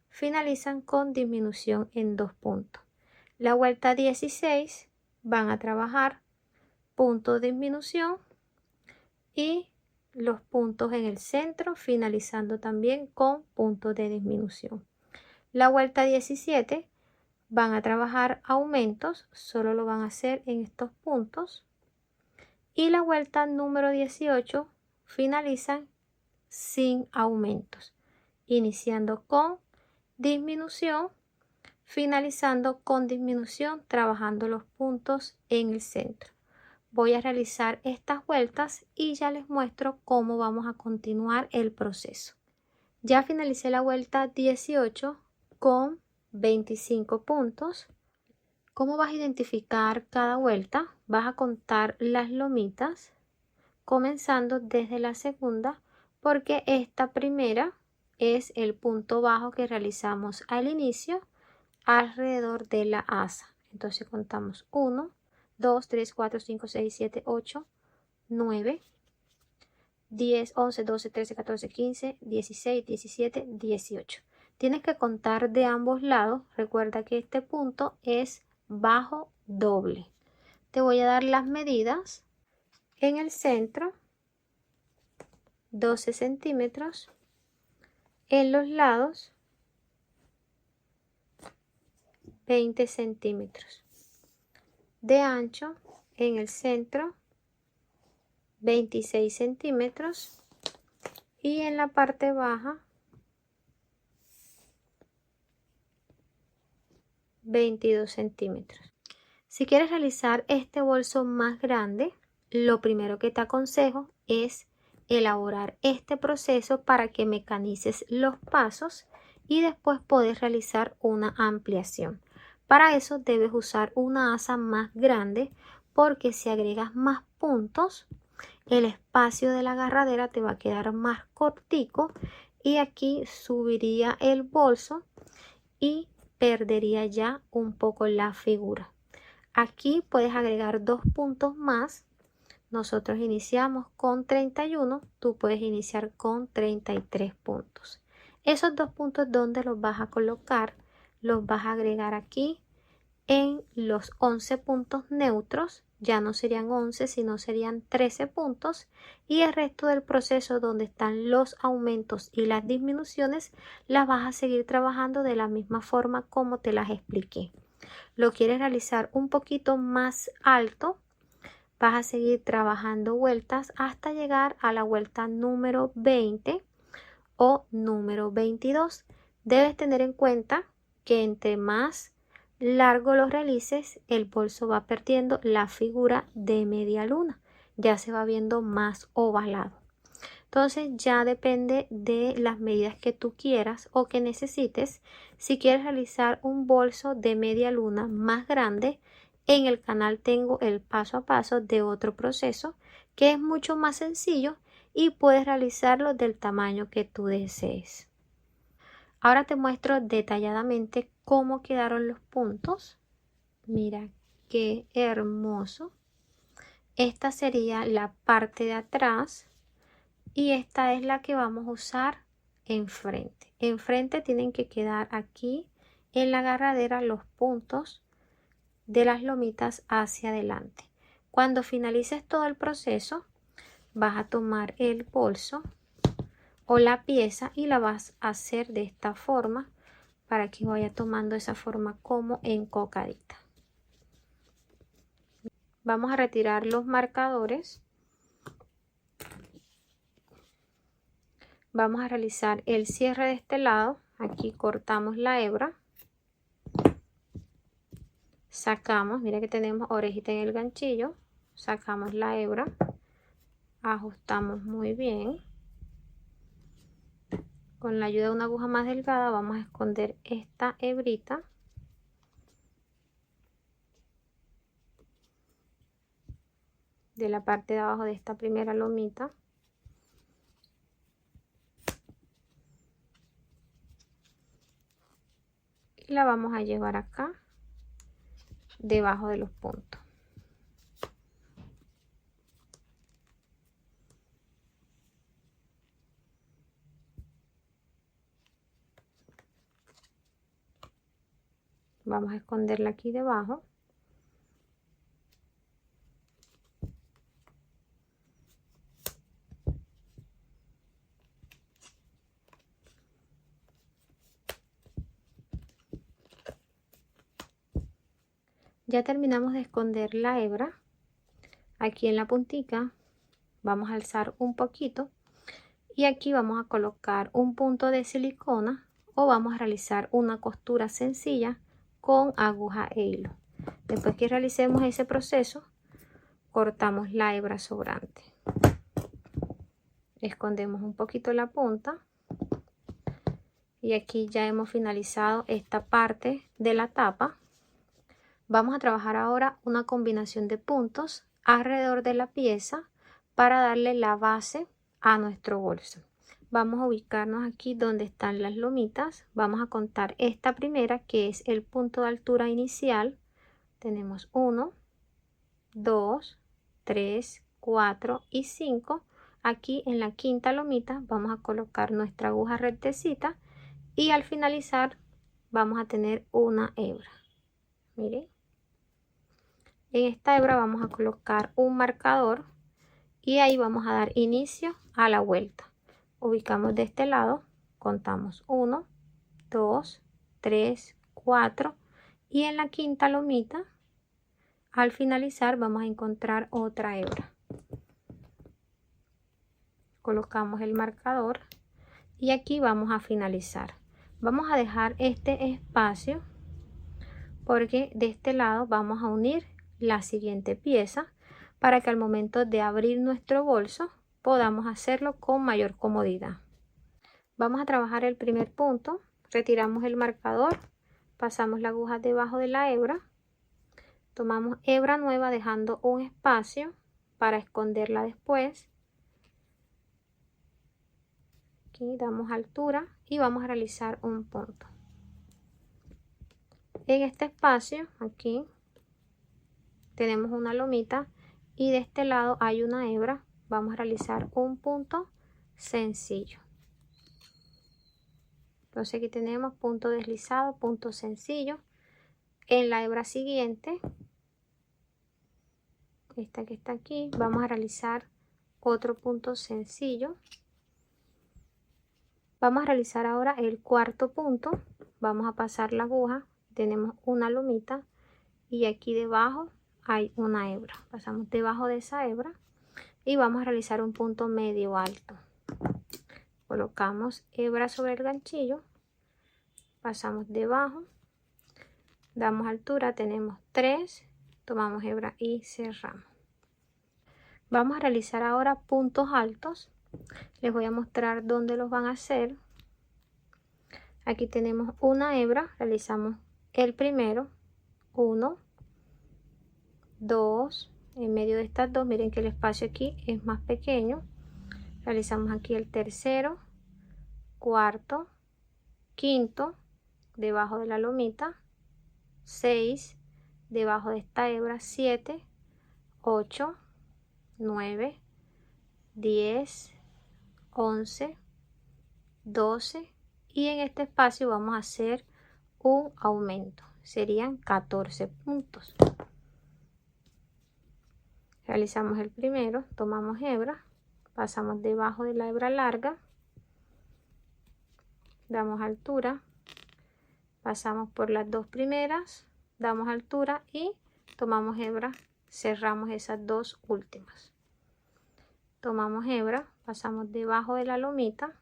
finalizan con disminución en 2 puntos. La vuelta 16 van a trabajar punto de disminución y los puntos en el centro, finalizando también con puntos de disminución. La vuelta 17 van a trabajar aumentos, solo lo van a hacer en estos puntos. Y la vuelta número 18 finalizan sin aumentos, iniciando con disminución, finalizando con disminución, trabajando los puntos en el centro. Voy a realizar estas vueltas y ya les muestro cómo vamos a continuar el proceso. Ya finalicé la vuelta 18 con 25 puntos. ¿Cómo vas a identificar cada vuelta? Vas a contar las lomitas, comenzando desde la segunda, porque esta primera es el punto bajo que realizamos al inicio alrededor de la asa. Entonces contamos 1, 2, 3, 4, 5, 6, 7, 8, 9, 10, 11, 12, 13, 14, 15, 16, 17, 18. Tienes que contar de ambos lados. Recuerda que este punto es bajo doble. Te voy a dar las medidas. En el centro, 12 centímetros. En los lados, 20 centímetros. De ancho, en el centro, 26 centímetros. Y en la parte baja, 22 centímetros. Si quieres realizar este bolso más grande, lo primero que te aconsejo es elaborar este proceso para que mecanices los pasos y después puedes realizar una ampliación. Para eso debes usar una asa más grande, porque si agregas más puntos, el espacio de la agarradera te va a quedar más cortico y aquí subiría el bolso y perdería ya un poco la figura. Aquí puedes agregar 2 puntos más. Nosotros iniciamos con 31, tú puedes iniciar con 33 puntos. Esos 2 puntos, ¿dónde los vas a colocar? Los vas a agregar aquí en los 11 puntos neutros. Ya no serían 11, sino serían 13 puntos. Y el resto del proceso, donde están los aumentos y las disminuciones, las vas a seguir trabajando de la misma forma como te las expliqué. Lo quieres realizar un poquito más alto, vas a seguir trabajando vueltas hasta llegar a la vuelta número 20 o número 22. Debes tener en cuenta que entre más largo los realices, el bolso va perdiendo la figura de media luna, ya se va viendo más ovalado. Entonces ya depende de las medidas que tú quieras o que necesites. Si quieres realizar un bolso de media luna más grande, en el canal tengo el paso a paso de otro proceso que es mucho más sencillo y puedes realizarlo del tamaño que tú desees. Ahora te muestro detalladamente cómo quedaron los puntos. Mira qué hermoso. Esta sería la parte de atrás y esta es la que vamos a usar enfrente. Enfrente tienen que quedar aquí en la agarradera los puntos de las lomitas hacia adelante. Cuando finalices todo el proceso, vas a tomar el bolso o la pieza y la vas a hacer de esta forma para que vaya tomando esa forma como encocadita. Vamos a retirar los marcadores. Vamos a realizar el cierre de este lado. Aquí cortamos la hebra. Sacamos, mira que tenemos orejita en el ganchillo. Sacamos la hebra. Ajustamos muy bien. Con la ayuda de una aguja más delgada vamos a esconder esta hebrita. De la parte de abajo de esta primera lomita. Y la vamos a llevar acá debajo de los puntos. Vamos a esconderla aquí debajo. Ya terminamos de esconder la hebra. Aquí en la puntica vamos a alzar un poquito y aquí vamos a colocar un punto de silicona o vamos a realizar una costura sencilla con aguja e hilo. Después que realicemos ese proceso, cortamos la hebra sobrante. Escondemos un poquito la punta y aquí ya hemos finalizado esta parte de la tapa. Vamos a trabajar ahora una combinación de puntos alrededor de la pieza para darle la base a nuestro bolso. Vamos a ubicarnos aquí donde están las lomitas. Vamos a contar esta primera, que es el punto de altura inicial. Tenemos 1, 2, 3, 4 y 5. Aquí en la quinta lomita vamos a colocar nuestra aguja rectecita y al finalizar vamos a tener una hebra. Miren. En esta hebra vamos a colocar un marcador y ahí vamos a dar inicio a la vuelta. Ubicamos de este lado, contamos 1, 2, 3, 4 y en la quinta lomita al finalizar vamos a encontrar otra hebra. Colocamos el marcador y aquí vamos a finalizar. Vamos a dejar este espacio porque de este lado vamos a unir la siguiente pieza para que al momento de abrir nuestro bolso podamos hacerlo con mayor comodidad. Vamos a trabajar el primer punto, retiramos el marcador, pasamos la aguja debajo de la hebra, tomamos hebra nueva dejando un espacio para esconderla después. Aquí damos altura y vamos a realizar un punto. En este espacio aquí tenemos una lomita y de este lado hay una hebra. Vamos a realizar un punto sencillo. Entonces aquí tenemos punto deslizado, punto sencillo. En la hebra siguiente, esta que está aquí, vamos a realizar otro punto sencillo. Vamos a realizar ahora el cuarto punto. Vamos a pasar la aguja. Tenemos una lomita y aquí debajo hay una hebra. Pasamos debajo de esa hebra y vamos a realizar un punto medio alto. Colocamos hebra sobre el ganchillo, pasamos debajo, damos altura, tenemos 3, tomamos hebra y cerramos. Vamos a realizar ahora puntos altos. Les voy a mostrar dónde los van a hacer. Aquí tenemos una hebra, realizamos el primero, 1, 2, en medio de estas dos, miren que el espacio aquí es más pequeño. Realizamos aquí el tercero, cuarto, quinto, debajo de la lomita, 6, debajo de esta hebra, 7, 8, 9, 10, 11, 12 y en este espacio vamos a hacer un aumento, serían 14 puntos. Realizamos el primero, tomamos hebra, pasamos debajo de la hebra larga, damos altura, pasamos por las dos primeras, damos altura y tomamos hebra, cerramos esas dos últimas. Tomamos hebra, pasamos debajo de la lomita,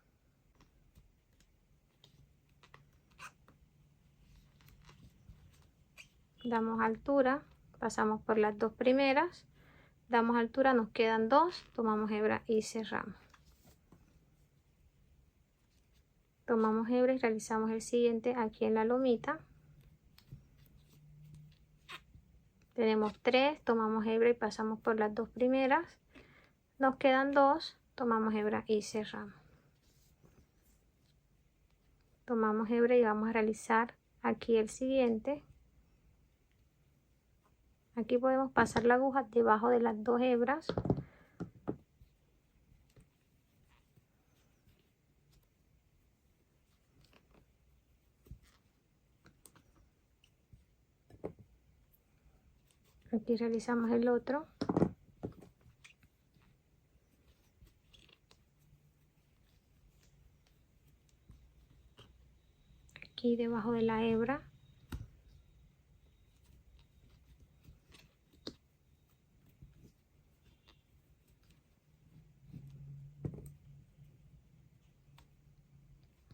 damos altura, pasamos por las dos primeras, damos altura, nos quedan dos, tomamos hebra y cerramos. Tomamos hebra y realizamos el siguiente aquí en la lomita. Tenemos 3, tomamos hebra y pasamos por las dos primeras, nos quedan dos, tomamos hebra y cerramos. Tomamos hebra y vamos a realizar aquí el siguiente. Aquí podemos pasar la aguja debajo de las dos hebras. Aquí realizamos el otro. Aquí debajo de la hebra.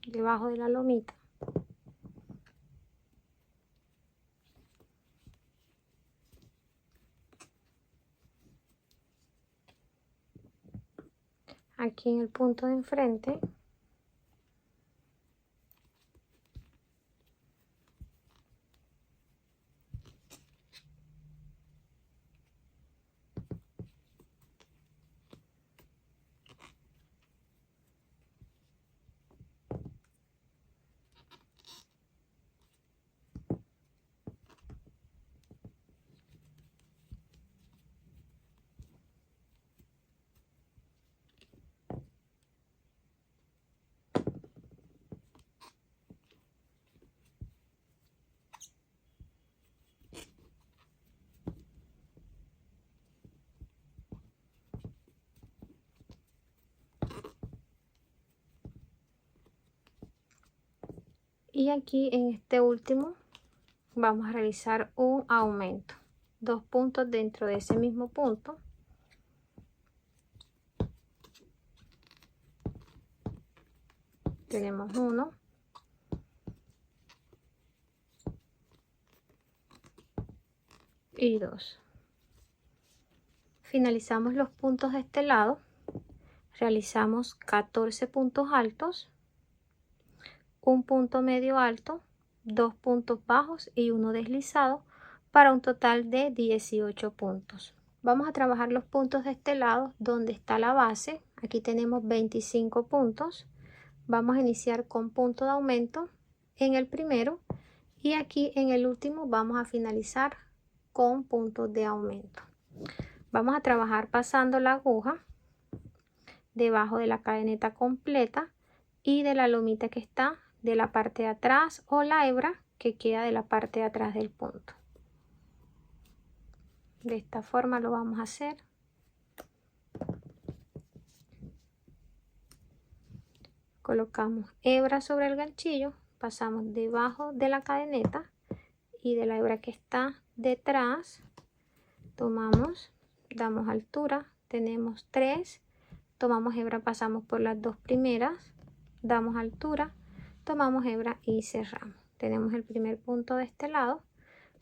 Debajo de la lomita. Aquí en el punto de enfrente. Y aquí en este último vamos a realizar un aumento. 2 puntos dentro de ese mismo punto. Tenemos 1. Y 2. Finalizamos los puntos de este lado. Realizamos 14 puntos altos, un punto medio alto, 2 puntos bajos y 1 deslizado para un total de 18 puntos. Vamos a trabajar los puntos de este lado donde está la base. Aquí tenemos 25 puntos. Vamos a iniciar con punto de aumento en el primero y aquí en el último vamos a finalizar con puntos de aumento. Vamos a trabajar pasando la aguja debajo de la cadeneta completa y de la lomita que está de la parte de atrás o la hebra que queda de la parte de atrás del punto. De esta forma lo vamos a hacer. Colocamos hebra sobre el ganchillo, pasamos debajo de la cadeneta y de la hebra que está detrás, tomamos, damos altura, tenemos 3, tomamos hebra, pasamos por las dos primeras, damos altura, tomamos hebra y cerramos. Tenemos el primer punto de este lado,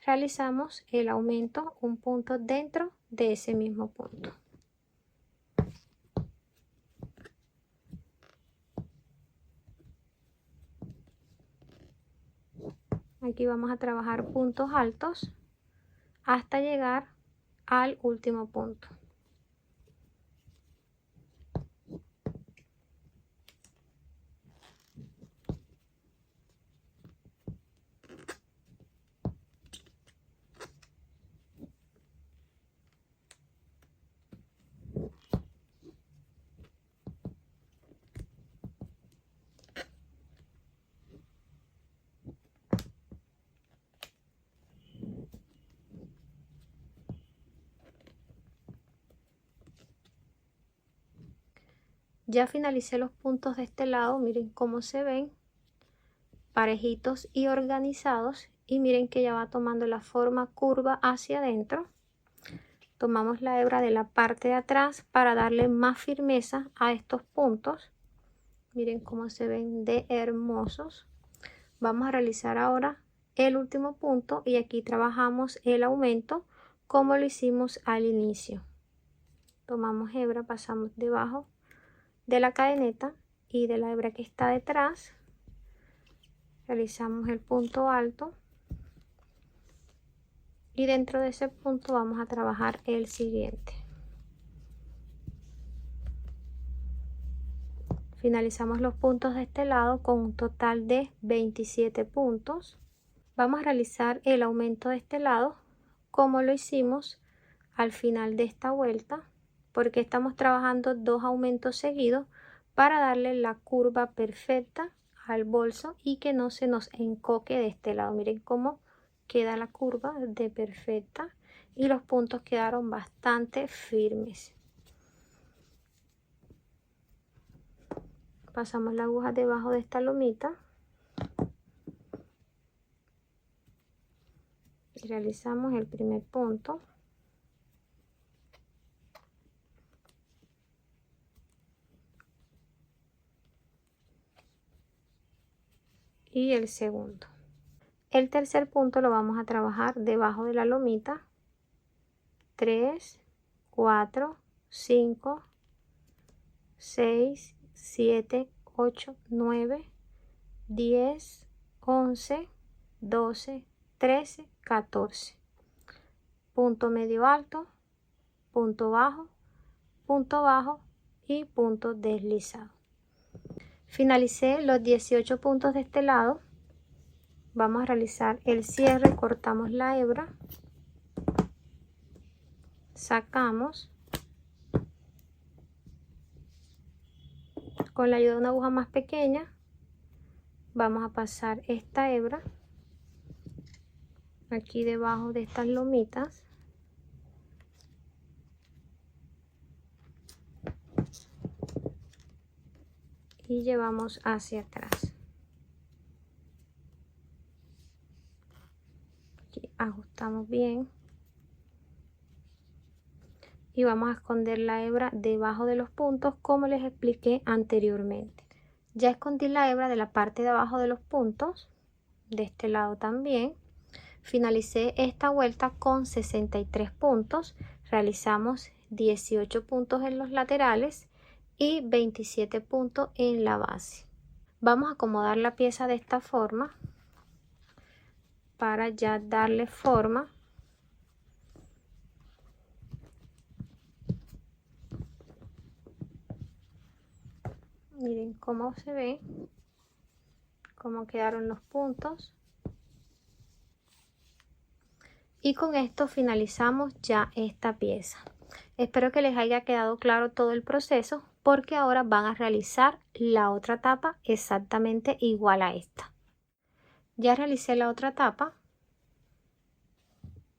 realizamos el aumento, un punto dentro de ese mismo punto. Aquí vamos a trabajar puntos altos hasta llegar al último punto. Ya finalicé los puntos de este lado, miren cómo se ven, parejitos y organizados, y miren que ya va tomando la forma curva hacia adentro. Tomamos la hebra de la parte de atrás para darle más firmeza a estos puntos. Miren cómo se ven de hermosos. Vamos a realizar ahora el último punto y aquí trabajamos el aumento como lo hicimos al inicio. Tomamos hebra, pasamos debajo de la cadeneta y de la hebra que está detrás realizamos el punto alto y dentro de ese punto vamos a trabajar el siguiente. Finalizamos los puntos de este lado con un total de 27 puntos. Vamos a realizar el aumento de este lado como lo hicimos al final de esta vuelta, porque estamos trabajando dos aumentos seguidos para darle la curva perfecta al bolso y que no se nos encoque de este lado. Miren cómo queda la curva de perfecta y los puntos quedaron bastante firmes. Pasamos la aguja debajo de esta lomita y realizamos el primer punto. Y el segundo. El tercer punto lo vamos a trabajar debajo de la lomita. 3, 4, 5, 6, 7, 8, 9, 10, 11, 12, 13, 14. Punto medio alto, punto bajo y punto deslizado. Finalicé los 18 puntos de este lado. Vamos a realizar el cierre, cortamos la hebra, sacamos. Con la ayuda de una aguja más pequeña vamos a pasar esta hebra aquí debajo de estas lomitas y llevamos hacia atrás. Aquí ajustamos bien y vamos a esconder la hebra debajo de los puntos como les expliqué anteriormente. Ya escondí la hebra de la parte de abajo de los puntos, de este lado también. Finalicé esta vuelta con 63 puntos, realizamos 18 puntos en los laterales y 27 puntos en la base. Vamos a acomodar la pieza de esta forma para ya darle forma. Miren cómo se ve, cómo quedaron los puntos. Y con esto finalizamos ya esta pieza. Espero que les haya quedado claro todo el proceso, porque ahora van a realizar la otra tapa exactamente igual a esta. Ya realicé la otra tapa.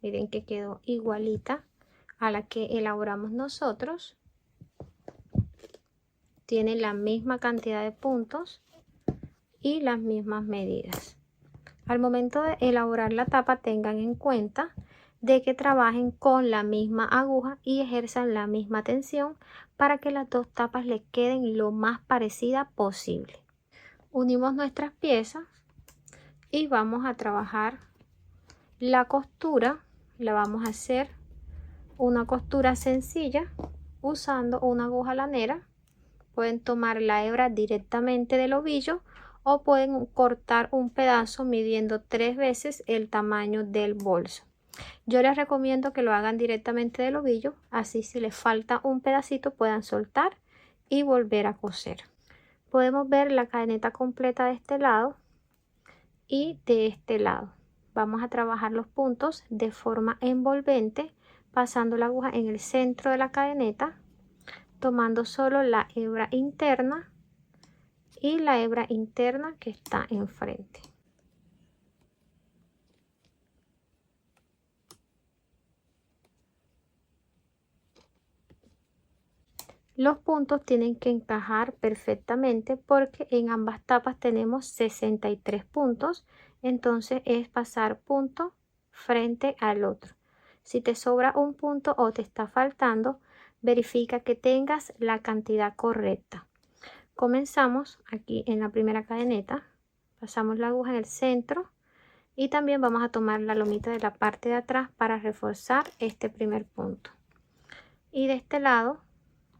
Miren que quedó igualita a la que elaboramos nosotros. Tiene la misma cantidad de puntos y las mismas medidas. Al momento de elaborar la tapa, tengan en cuenta de que trabajen con la misma aguja y ejerzan la misma tensión para que las dos tapas les queden lo más parecida posible. Unimos nuestras piezas y vamos a trabajar la costura. La vamos a hacer una costura sencilla usando una aguja lanera. Pueden tomar la hebra directamente del ovillo o pueden cortar un pedazo midiendo 3 veces el tamaño del bolso. Yo les recomiendo que lo hagan directamente del ovillo, así si les falta un pedacito puedan soltar y volver a coser. Podemos ver la cadeneta completa de este lado y de este lado. Vamos a trabajar los puntos de forma envolvente, pasando la aguja en el centro de la cadeneta, tomando solo la hebra interna y la hebra interna que está enfrente. Los puntos tienen que encajar perfectamente porque en ambas tapas tenemos 63 puntos, entonces es pasar punto frente al otro. Si te sobra un punto o te está faltando, verifica que tengas la cantidad correcta. Comenzamos aquí en la primera cadeneta, pasamos la aguja en el centro y también vamos a tomar la lomita de la parte de atrás para reforzar este primer punto. Y de este lado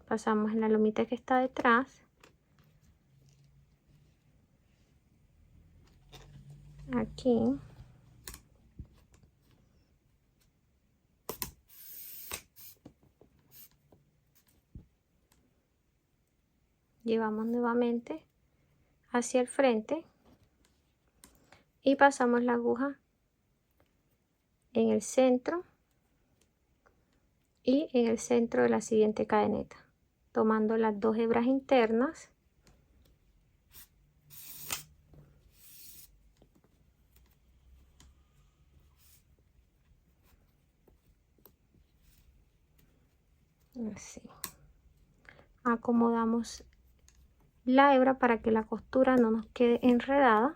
pasamos en la lomita que está detrás, aquí, llevamos nuevamente hacia el frente y pasamos la aguja en el centro y en el centro de la siguiente cadeneta, tomando las dos hebras internas así. Acomodamos la hebra para que la costura no nos quede enredada.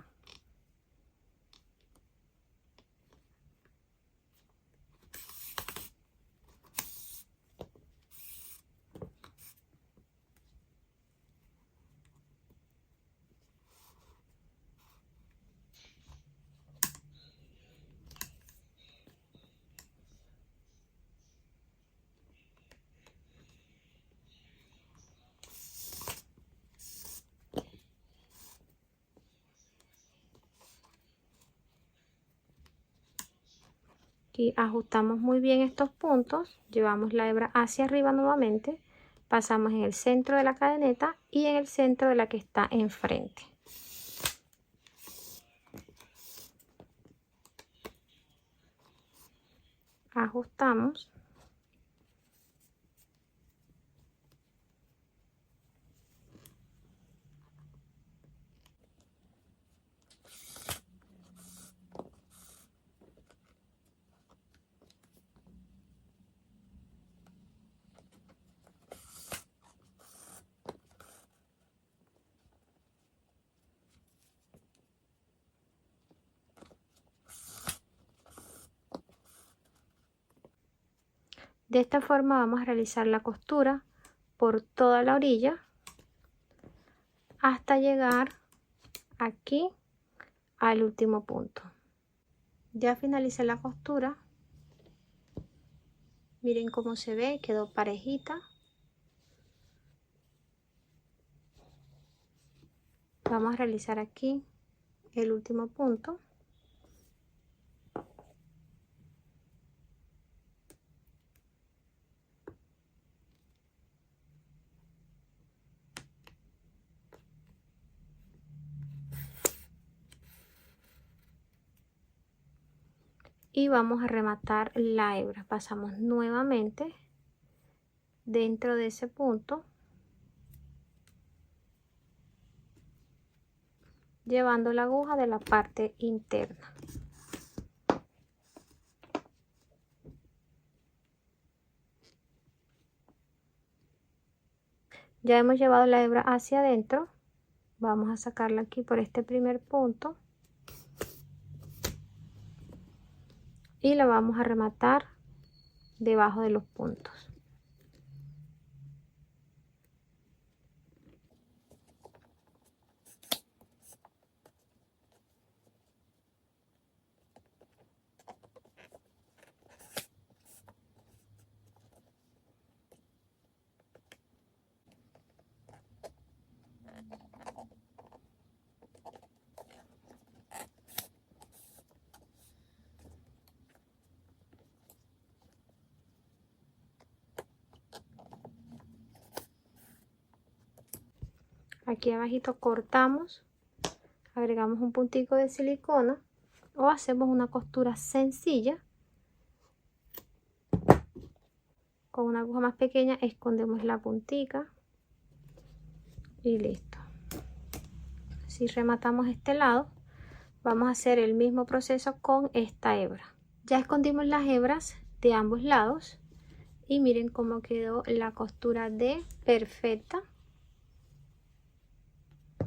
Aquí ajustamos muy bien estos puntos, llevamos la hebra hacia arriba nuevamente, pasamos en el centro de la cadeneta y en el centro de la que está enfrente. Ajustamos. De esta forma vamos a realizar la costura por toda la orilla hasta llegar aquí al último punto. Ya finalicé la costura. Miren cómo se ve, quedó parejita. Vamos a realizar aquí el último punto. Y vamos a rematar la hebra. Pasamos nuevamente dentro de ese punto, llevando la aguja de la parte interna. Ya hemos llevado la hebra hacia adentro. Vamos a sacarla aquí por este primer punto y la vamos a rematar debajo de los puntos. Aquí abajito cortamos, agregamos un puntico de silicona o hacemos una costura sencilla. Con una aguja más pequeña escondemos la puntica y listo. Si rematamos este lado, vamos a hacer el mismo proceso con esta hebra. Ya escondimos las hebras de ambos lados y miren cómo quedó la costura de perfecta.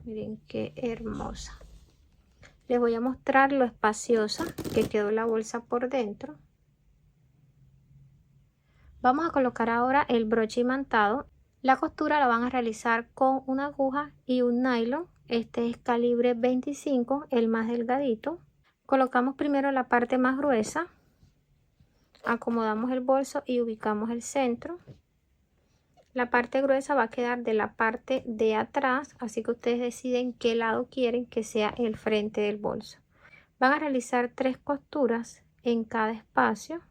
Miren qué hermosa. Les voy a mostrar lo espaciosa que quedó la bolsa por dentro. Vamos a colocar ahora el broche imantado. La costura la van a realizar con una aguja y un nylon. Este es calibre 25, el más delgadito. Colocamos primero la parte más gruesa. Acomodamos el bolso y ubicamos el centro. La parte gruesa va a quedar de la parte de atrás, así que ustedes deciden qué lado quieren que sea el frente del bolso. Van a realizar 3 costuras en cada espacio.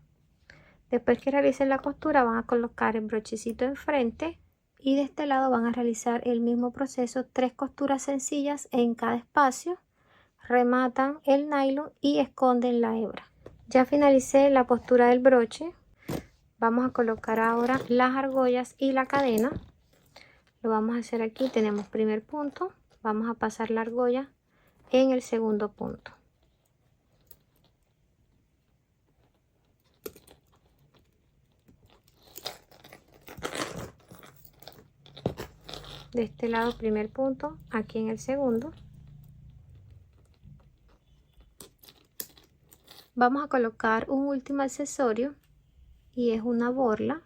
Después que realicen la costura van a colocar el brochecito enfrente y de este lado van a realizar el mismo proceso, 3 costuras sencillas en cada espacio. Rematan el nylon y esconden la hebra. Ya finalicé la postura del broche. Vamos a colocar ahora las argollas y la cadena. Lo vamos a hacer aquí. Tenemos primer punto, vamos a pasar la argolla en el segundo punto. De este lado primer punto, aquí en el segundo. Vamos a colocar un último accesorio y es una borla.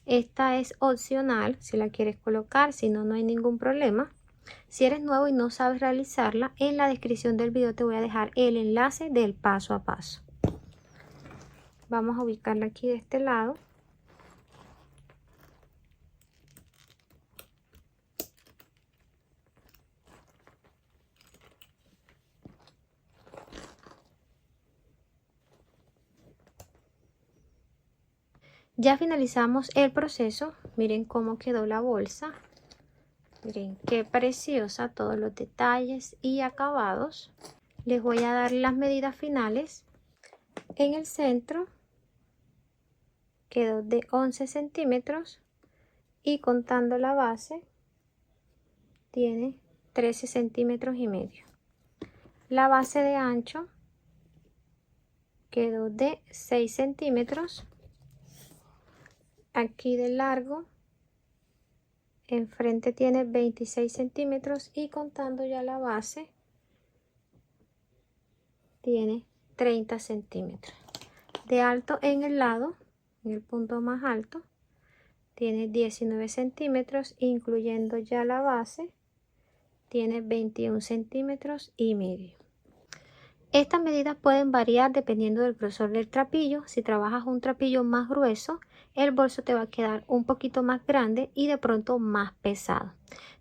Esta es opcional si la quieres colocar, si no, no hay ningún problema. Si eres nuevo y no sabes realizarla, en la descripción del video te voy a dejar el enlace del paso a paso. Vamos a ubicarla aquí de este lado. Ya finalizamos el proceso. Miren cómo quedó la bolsa. Miren qué preciosa, todos los detalles y acabados. Les voy a dar las medidas finales. En el centro quedó de 11 centímetros y contando la base tiene 13 centímetros y medio. La base de ancho quedó de 6 centímetros. Aquí de largo enfrente tiene 26 centímetros y contando ya la base tiene 30 centímetros. De alto en el lado, en el punto más alto, tiene 19 centímetros, incluyendo ya la base tiene 21 centímetros y medio. Estas medidas pueden variar dependiendo del grosor del trapillo. Si trabajas un trapillo más grueso, el bolso te va a quedar un poquito más grande y de pronto más pesado.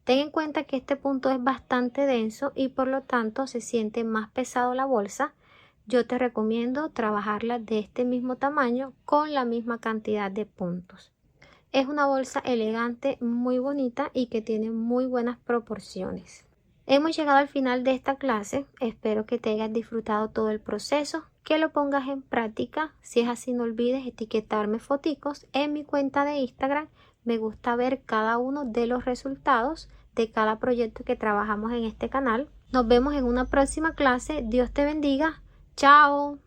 Ten en cuenta que este punto es bastante denso y por lo tanto se siente más pesado la bolsa. Yo te recomiendo trabajarla de este mismo tamaño con la misma cantidad de puntos. Es una bolsa elegante, muy bonita y que tiene muy buenas proporciones. Hemos llegado al final de esta clase. Espero que te hayas disfrutado todo el proceso, que lo pongas en práctica. Si es así, no olvides etiquetarme foticos en mi cuenta de Instagram. Me gusta ver cada uno de los resultados de cada proyecto que trabajamos en este canal. Nos vemos en una próxima clase. Dios te bendiga. Chao.